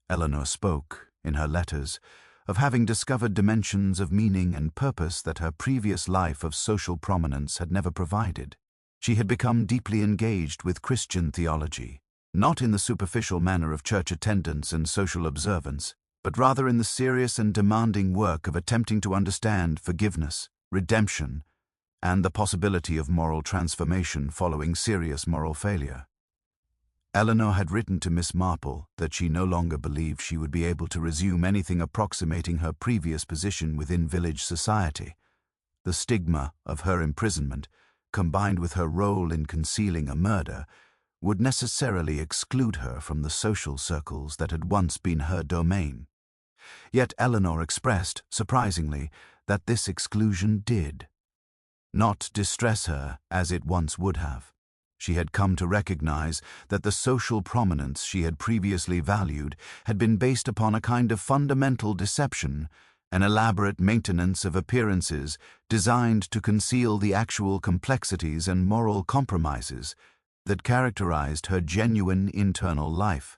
Eleanor spoke, in her letters, of having discovered dimensions of meaning and purpose that her previous life of social prominence had never provided. She had become deeply engaged with Christian theology, not in the superficial manner of church attendance and social observance, but rather in the serious and demanding work of attempting to understand forgiveness, redemption, and the possibility of moral transformation following serious moral failure. Eleanor had written to Miss Marple that she no longer believed she would be able to resume anything approximating her previous position within village society. The stigma of her imprisonment, combined with her role in concealing a murder, would necessarily exclude her from the social circles that had once been her domain. Yet Eleanor expressed, surprisingly, that this exclusion did not distress her as it once would have. She had come to recognize that the social prominence she had previously valued had been based upon a kind of fundamental deception, an elaborate maintenance of appearances designed to conceal the actual complexities and moral compromises that characterized her genuine internal life.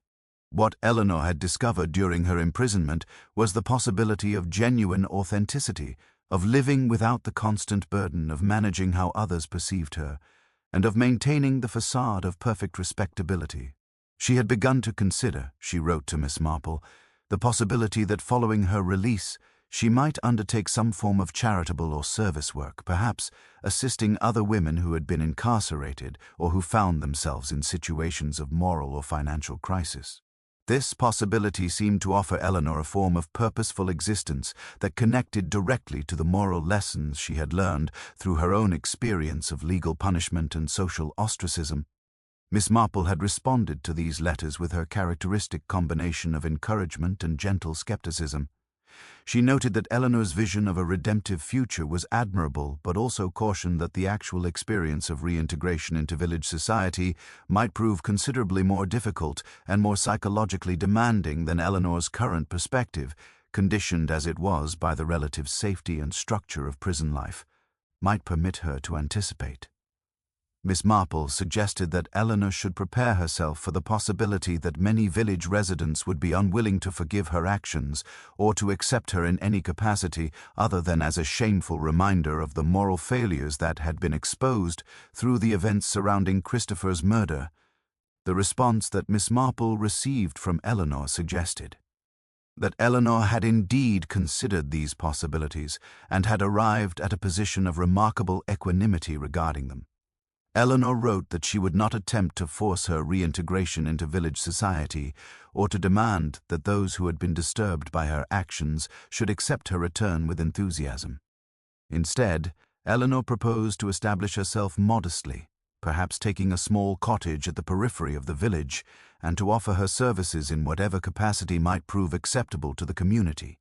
What Eleanor had discovered during her imprisonment was the possibility of genuine authenticity, of living without the constant burden of managing how others perceived her, and of maintaining the facade of perfect respectability. She had begun to consider, she wrote to Miss Marple, the possibility that following her release, she might undertake some form of charitable or service work, perhaps assisting other women who had been incarcerated or who found themselves in situations of moral or financial crisis. This possibility seemed to offer Eleanor a form of purposeful existence that connected directly to the moral lessons she had learned through her own experience of legal punishment and social ostracism. Miss Marple had responded to these letters with her characteristic combination of encouragement and gentle skepticism. She noted that Eleanor's vision of a redemptive future was admirable, but also cautioned that the actual experience of reintegration into village society might prove considerably more difficult and more psychologically demanding than Eleanor's current perspective, conditioned as it was by the relative safety and structure of prison life, might permit her to anticipate. Miss Marple suggested that Eleanor should prepare herself for the possibility that many village residents would be unwilling to forgive her actions or to accept her in any capacity other than as a shameful reminder of the moral failures that had been exposed through the events surrounding Christopher's murder. The response that Miss Marple received from Eleanor suggested that Eleanor had indeed considered these possibilities and had arrived at a position of remarkable equanimity regarding them. Eleanor wrote that she would not attempt to force her reintegration into village society or to demand that those who had been disturbed by her actions should accept her return with enthusiasm. Instead, Eleanor proposed to establish herself modestly, perhaps taking a small cottage at the periphery of the village, and to offer her services in whatever capacity might prove acceptable to the community.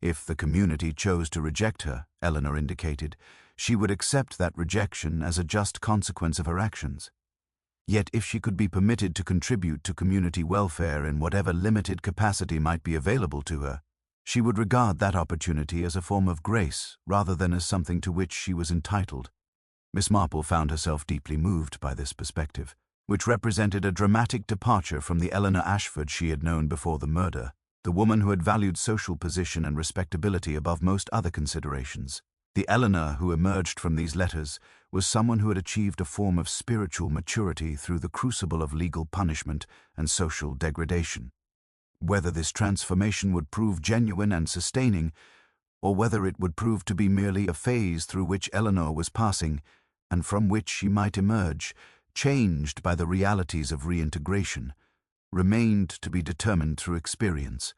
If the community chose to reject her, Eleanor indicated, she would accept that rejection as a just consequence of her actions. Yet if she could be permitted to contribute to community welfare in whatever limited capacity might be available to her, she would regard that opportunity as a form of grace rather than as something to which she was entitled. Miss Marple found herself deeply moved by this perspective, which represented a dramatic departure from the Eleanor Ashford she had known before the murder, the woman who had valued social position and respectability above most other considerations. The Eleanor who emerged from these letters was someone who had achieved a form of spiritual maturity through the crucible of legal punishment and social degradation. Whether this transformation would prove genuine and sustaining, or whether it would prove to be merely a phase through which Eleanor was passing, and from which she might emerge, changed by the realities of reintegration, remained to be determined through experience.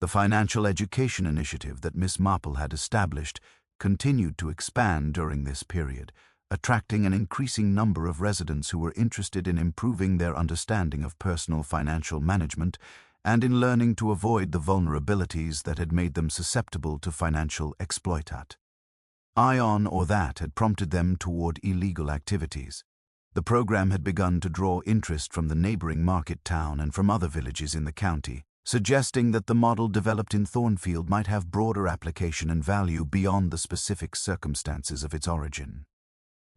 The financial education initiative that Miss Marple had established continued to expand during this period, attracting an increasing number of residents who were interested in improving their understanding of personal financial management and in learning to avoid the vulnerabilities that had made them susceptible to financial exploitation. Ion or that had prompted them toward illegal activities. The program had begun to draw interest from the neighboring market town and from other villages in the county, suggesting that the model developed in Thornfield might have broader application and value beyond the specific circumstances of its origin.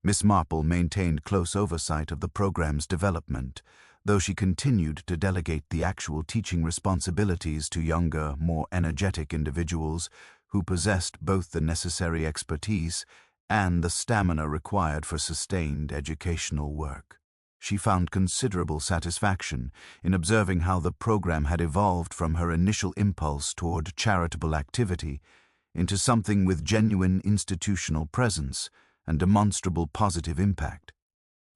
Miss Marple maintained close oversight of the program's development, though she continued to delegate the actual teaching responsibilities to younger, more energetic individuals who possessed both the necessary expertise and the stamina required for sustained educational work. She found considerable satisfaction in observing how the program had evolved from her initial impulse toward charitable activity into something with genuine institutional presence and demonstrable positive impact.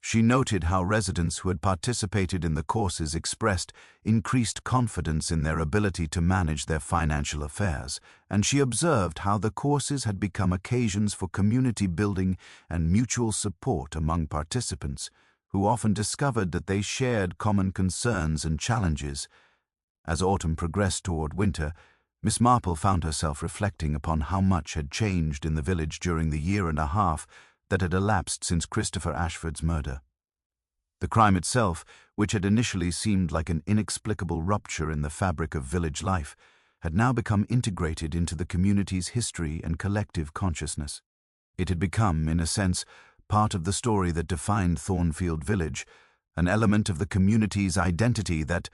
She noted how residents who had participated in the courses expressed increased confidence in their ability to manage their financial affairs, and she observed how the courses had become occasions for community building and mutual support among participants, who often discovered that they shared common concerns and challenges. As autumn progressed toward winter, Miss Marple found herself reflecting upon how much had changed in the village during the year and a half that had elapsed since Christopher Ashford's murder. The crime itself, which had initially seemed like an inexplicable rupture in the fabric of village life, had now become integrated into the community's history and collective consciousness. It had become, in a sense, part of the story that defined Thornfield Village, an element of the community's identity that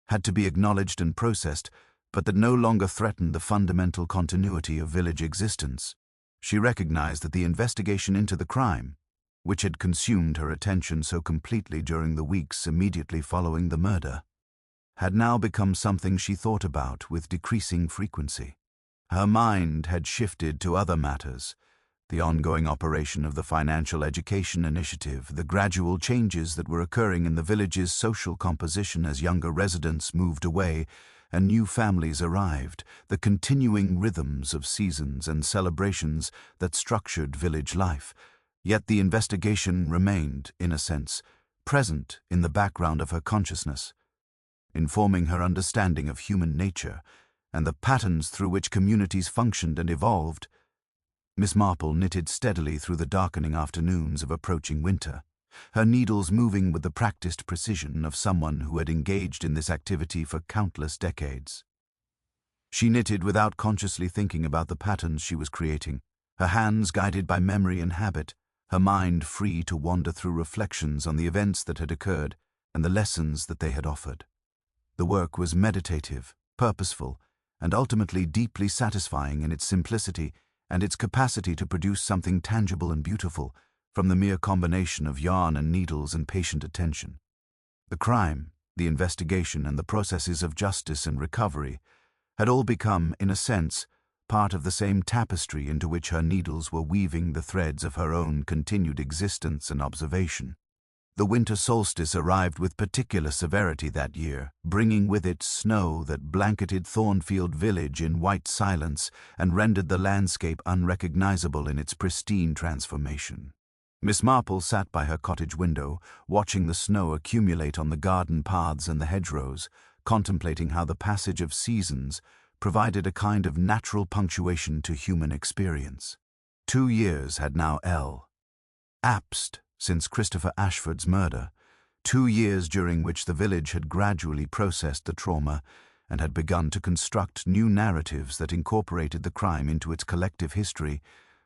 had to be acknowledged and processed, but that no longer threatened the fundamental continuity of village existence. She recognized that the investigation into the crime, which had consumed her attention so completely during the weeks immediately following the murder, had now become something she thought about with decreasing frequency. Her mind had shifted to other matters: the ongoing operation of the financial education initiative, the gradual changes that were occurring in the village's social composition as younger residents moved away and new families arrived, the continuing rhythms of seasons and celebrations that structured village life. Yet the investigation remained, in a sense, present in the background of her consciousness, informing her understanding of human nature and the patterns through which communities functioned and evolved. Miss Marple knitted steadily through the darkening afternoons of approaching winter, her needles moving with the practiced precision of someone who had engaged in this activity for countless decades. She knitted without consciously thinking about the patterns she was creating, her hands guided by memory and habit, her mind free to wander through reflections on the events that had occurred and the lessons that they had offered. The work was meditative, purposeful, and ultimately deeply satisfying in its simplicity and its capacity to produce something tangible and beautiful from the mere combination of yarn and needles and patient attention. The crime, the investigation, and the processes of justice and recovery had all become, in a sense, part of the same tapestry into which her needles were weaving the threads of her own continued existence and observation. The winter solstice arrived with particular severity that year, bringing with it snow that blanketed Thornfield Village in white silence and rendered the landscape unrecognizable in its pristine transformation. Miss Marple sat by her cottage window, watching the snow accumulate on the garden paths and the hedgerows, contemplating how the passage of seasons provided a kind of natural punctuation to human experience. 2 years had now elapsed since Christopher Ashford's murder, 2 years during which the village had gradually processed the trauma and had begun to construct new narratives that incorporated the crime into its collective history,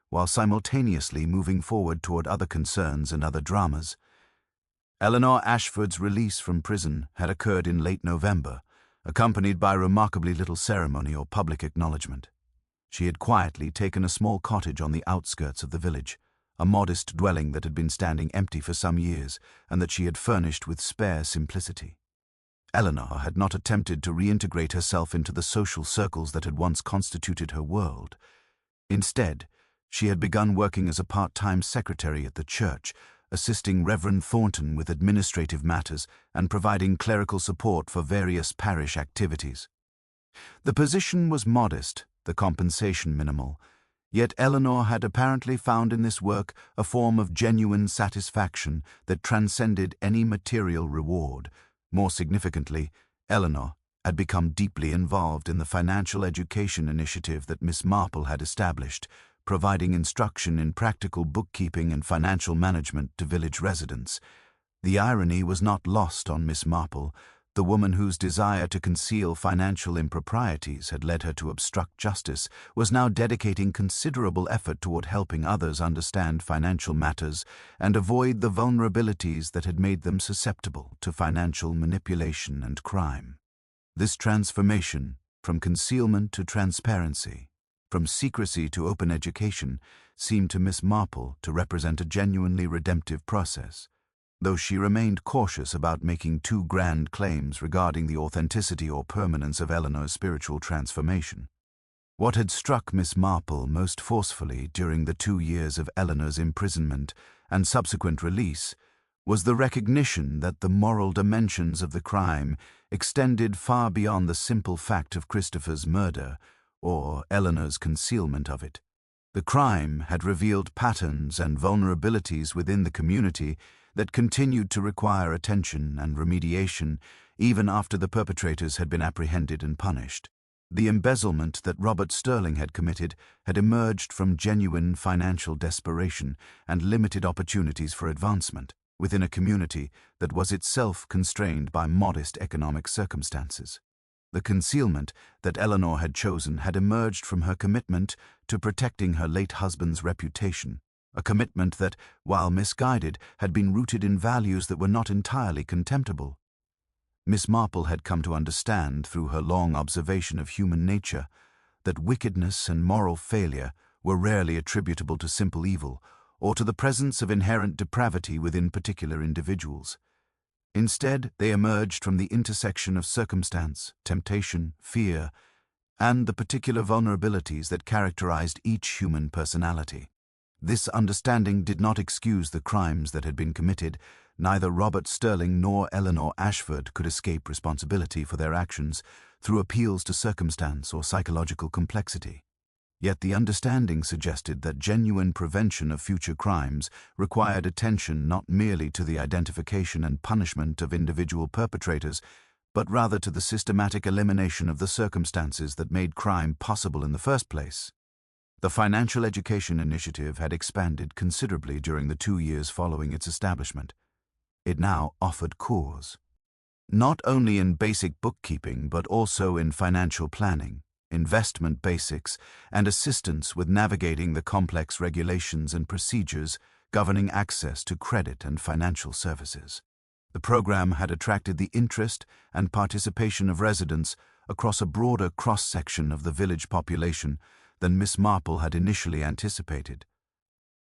while simultaneously moving forward toward other concerns and other dramas. Eleanor Ashford's release from prison had occurred in late November, accompanied by remarkably little ceremony or public acknowledgement. She had quietly taken a small cottage on the outskirts of the village, a modest dwelling that had been standing empty for some years and that she had furnished with spare simplicity. Eleanor had not attempted to reintegrate herself into the social circles that had once constituted her world. Instead, she had begun working as a part-time secretary at the church, assisting Reverend Thornton with administrative matters and providing clerical support for various parish activities. The position was modest, the compensation minimal, yet Eleanor had apparently found in this work a form of genuine satisfaction that transcended any material reward. More significantly, Eleanor had become deeply involved in the financial education initiative that Miss Marple had established, providing instruction in practical bookkeeping and financial management to village residents. The irony was not lost on Miss Marple. The woman whose desire to conceal financial improprieties had led her to obstruct justice was now dedicating considerable effort toward helping others understand financial matters and avoid the vulnerabilities that had made them susceptible to financial manipulation and crime. This transformation, from concealment to transparency, from secrecy to open education, seemed to Miss Marple to represent a genuinely redemptive process, though she remained cautious about making too grand claims regarding the authenticity or permanence of Eleanor's spiritual transformation. What had struck Miss Marple most forcefully during the 2 years of Eleanor's imprisonment and subsequent release was the recognition that the moral dimensions of the crime extended far beyond the simple fact of Christopher's murder or Eleanor's concealment of it. The crime had revealed patterns and vulnerabilities within the community that continued to require attention and remediation even after the perpetrators had been apprehended and punished. The embezzlement that Robert Sterling had committed had emerged from genuine financial desperation and limited opportunities for advancement within a community that was itself constrained by modest economic circumstances. The concealment that Eleanor had chosen had emerged from her commitment to protecting her late husband's reputation, a commitment that, while misguided, had been rooted in values that were not entirely contemptible. Miss Marple had come to understand, through her long observation of human nature, that wickedness and moral failure were rarely attributable to simple evil or to the presence of inherent depravity within particular individuals. Instead, they emerged from the intersection of circumstance, temptation, fear, and the particular vulnerabilities that characterized each human personality. This understanding did not excuse the crimes that had been committed. Neither Robert Sterling nor Eleanor Ashford could escape responsibility for their actions through appeals to circumstance or psychological complexity. Yet the understanding suggested that genuine prevention of future crimes required attention not merely to the identification and punishment of individual perpetrators, but rather to the systematic elimination of the circumstances that made crime possible in the first place. The Financial Education Initiative had expanded considerably during the 2 years following its establishment. It now offered courses, not only in basic bookkeeping but also in financial planning, investment basics, and assistance with navigating the complex regulations and procedures governing access to credit and financial services. The program had attracted the interest and participation of residents across a broader cross-section of the village population than Miss Marple had initially anticipated.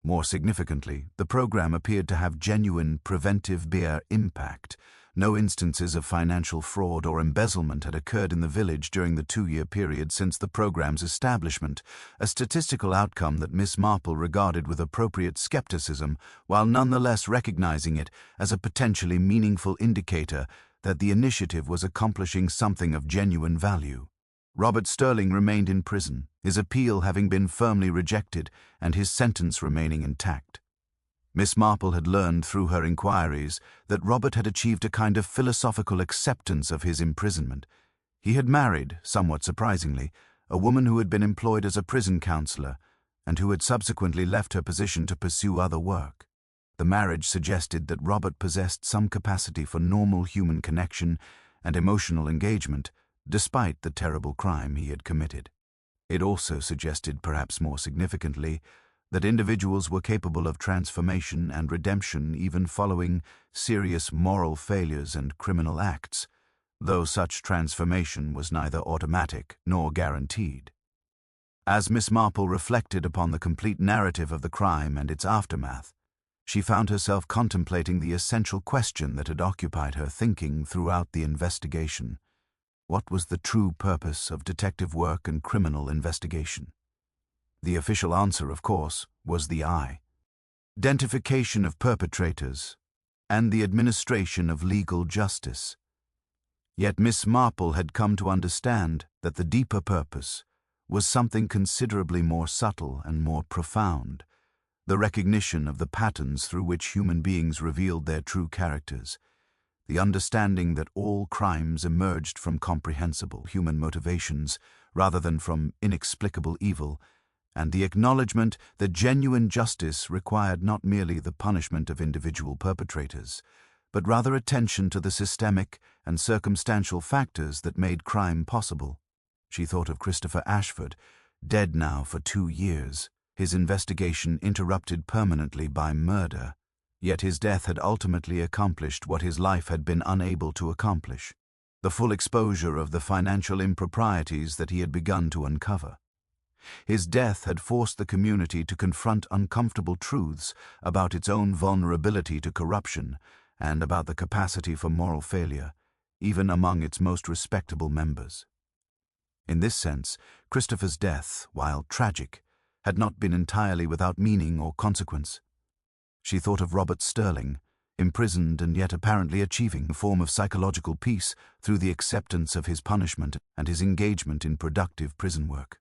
More significantly, the program appeared to have genuine preventive impact. No instances of financial fraud or embezzlement had occurred in the village during the 2-year period since the program's establishment, a statistical outcome that Miss Marple regarded with appropriate skepticism, while nonetheless recognizing it as a potentially meaningful indicator that the initiative was accomplishing something of genuine value. Robert Sterling remained in prison, his appeal having been firmly rejected and his sentence remaining intact. Miss Marple had learned through her inquiries that Robert had achieved a kind of philosophical acceptance of his imprisonment. He had married, somewhat surprisingly, a woman who had been employed as a prison counselor and who had subsequently left her position to pursue other work. The marriage suggested that Robert possessed some capacity for normal human connection and emotional engagement, despite the terrible crime he had committed. It also suggested, perhaps more significantly, that individuals were capable of transformation and redemption even following serious moral failures and criminal acts, though such transformation was neither automatic nor guaranteed. As Miss Marple reflected upon the complete narrative of the crime and its aftermath, she found herself contemplating the essential question that had occupied her thinking throughout the investigation. What was the true purpose of detective work and criminal investigation? The official answer, of course, was the identification of perpetrators and the administration of legal justice. Yet Miss Marple had come to understand that the deeper purpose was something considerably more subtle and more profound, the recognition of the patterns through which human beings revealed their true characters, the understanding that all crimes emerged from comprehensible human motivations rather than from inexplicable evil, and the acknowledgement that genuine justice required not merely the punishment of individual perpetrators, but rather attention to the systemic and circumstantial factors that made crime possible. She thought of Christopher Ashford, dead now for 2 years, his investigation interrupted permanently by murder, yet his death had ultimately accomplished what his life had been unable to accomplish: the full exposure of the financial improprieties that he had begun to uncover. His death had forced the community to confront uncomfortable truths about its own vulnerability to corruption and about the capacity for moral failure, even among its most respectable members. In this sense, Christopher's death, while tragic, had not been entirely without meaning or consequence. She thought of Robert Sterling, imprisoned and yet apparently achieving a form of psychological peace through the acceptance of his punishment and his engagement in productive prison work.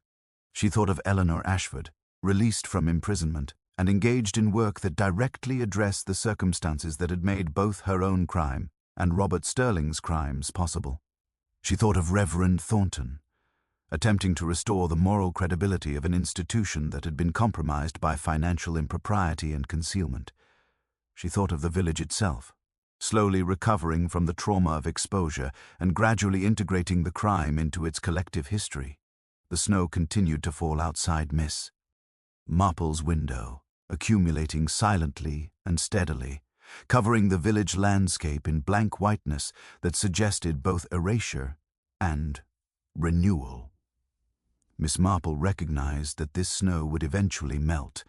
She thought of Eleanor Ashford, released from imprisonment and engaged in work that directly addressed the circumstances that had made both her own crime and Robert Sterling's crimes possible. She thought of Reverend Thornton, attempting to restore the moral credibility of an institution that had been compromised by financial impropriety and concealment. She thought of the village itself, slowly recovering from the trauma of exposure and gradually integrating the crime into its collective history. The snow continued to fall outside Miss Marple's window, accumulating silently and steadily, covering the village landscape in blank whiteness that suggested both erasure and renewal. Miss Marple recognized that this snow would eventually melt,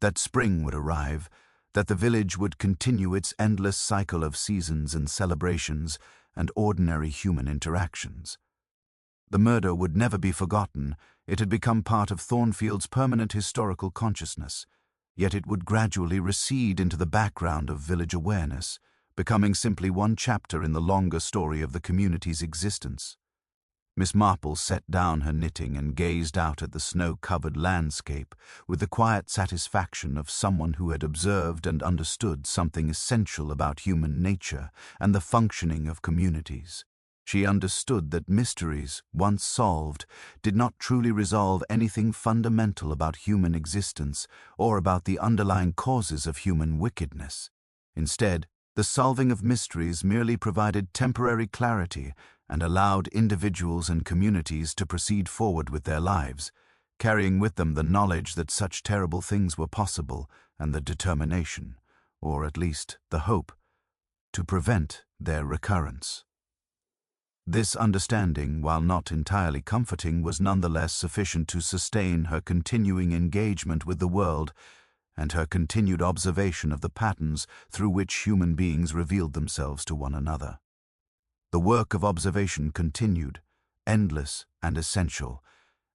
that spring would arrive, that the village would continue its endless cycle of seasons and celebrations and ordinary human interactions. The murder would never be forgotten. It had become part of Thornfield's permanent historical consciousness, yet it would gradually recede into the background of village awareness, becoming simply one chapter in the longer story of the community's existence. Miss Marple set down her knitting and gazed out at the snow-covered landscape with the quiet satisfaction of someone who had observed and understood something essential about human nature and the functioning of communities. She understood that mysteries, once solved, did not truly resolve anything fundamental about human existence or about the underlying causes of human wickedness. Instead, the solving of mysteries merely provided temporary clarity and allowed individuals and communities to proceed forward with their lives, carrying with them the knowledge that such terrible things were possible and the determination, or at least the hope, to prevent their recurrence. This understanding, while not entirely comforting, was nonetheless sufficient to sustain her continuing engagement with the world and her continued observation of the patterns through which human beings revealed themselves to one another. The work of observation continued, endless and essential,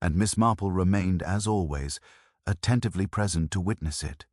and Miss Marple remained, as always, attentively present to witness it.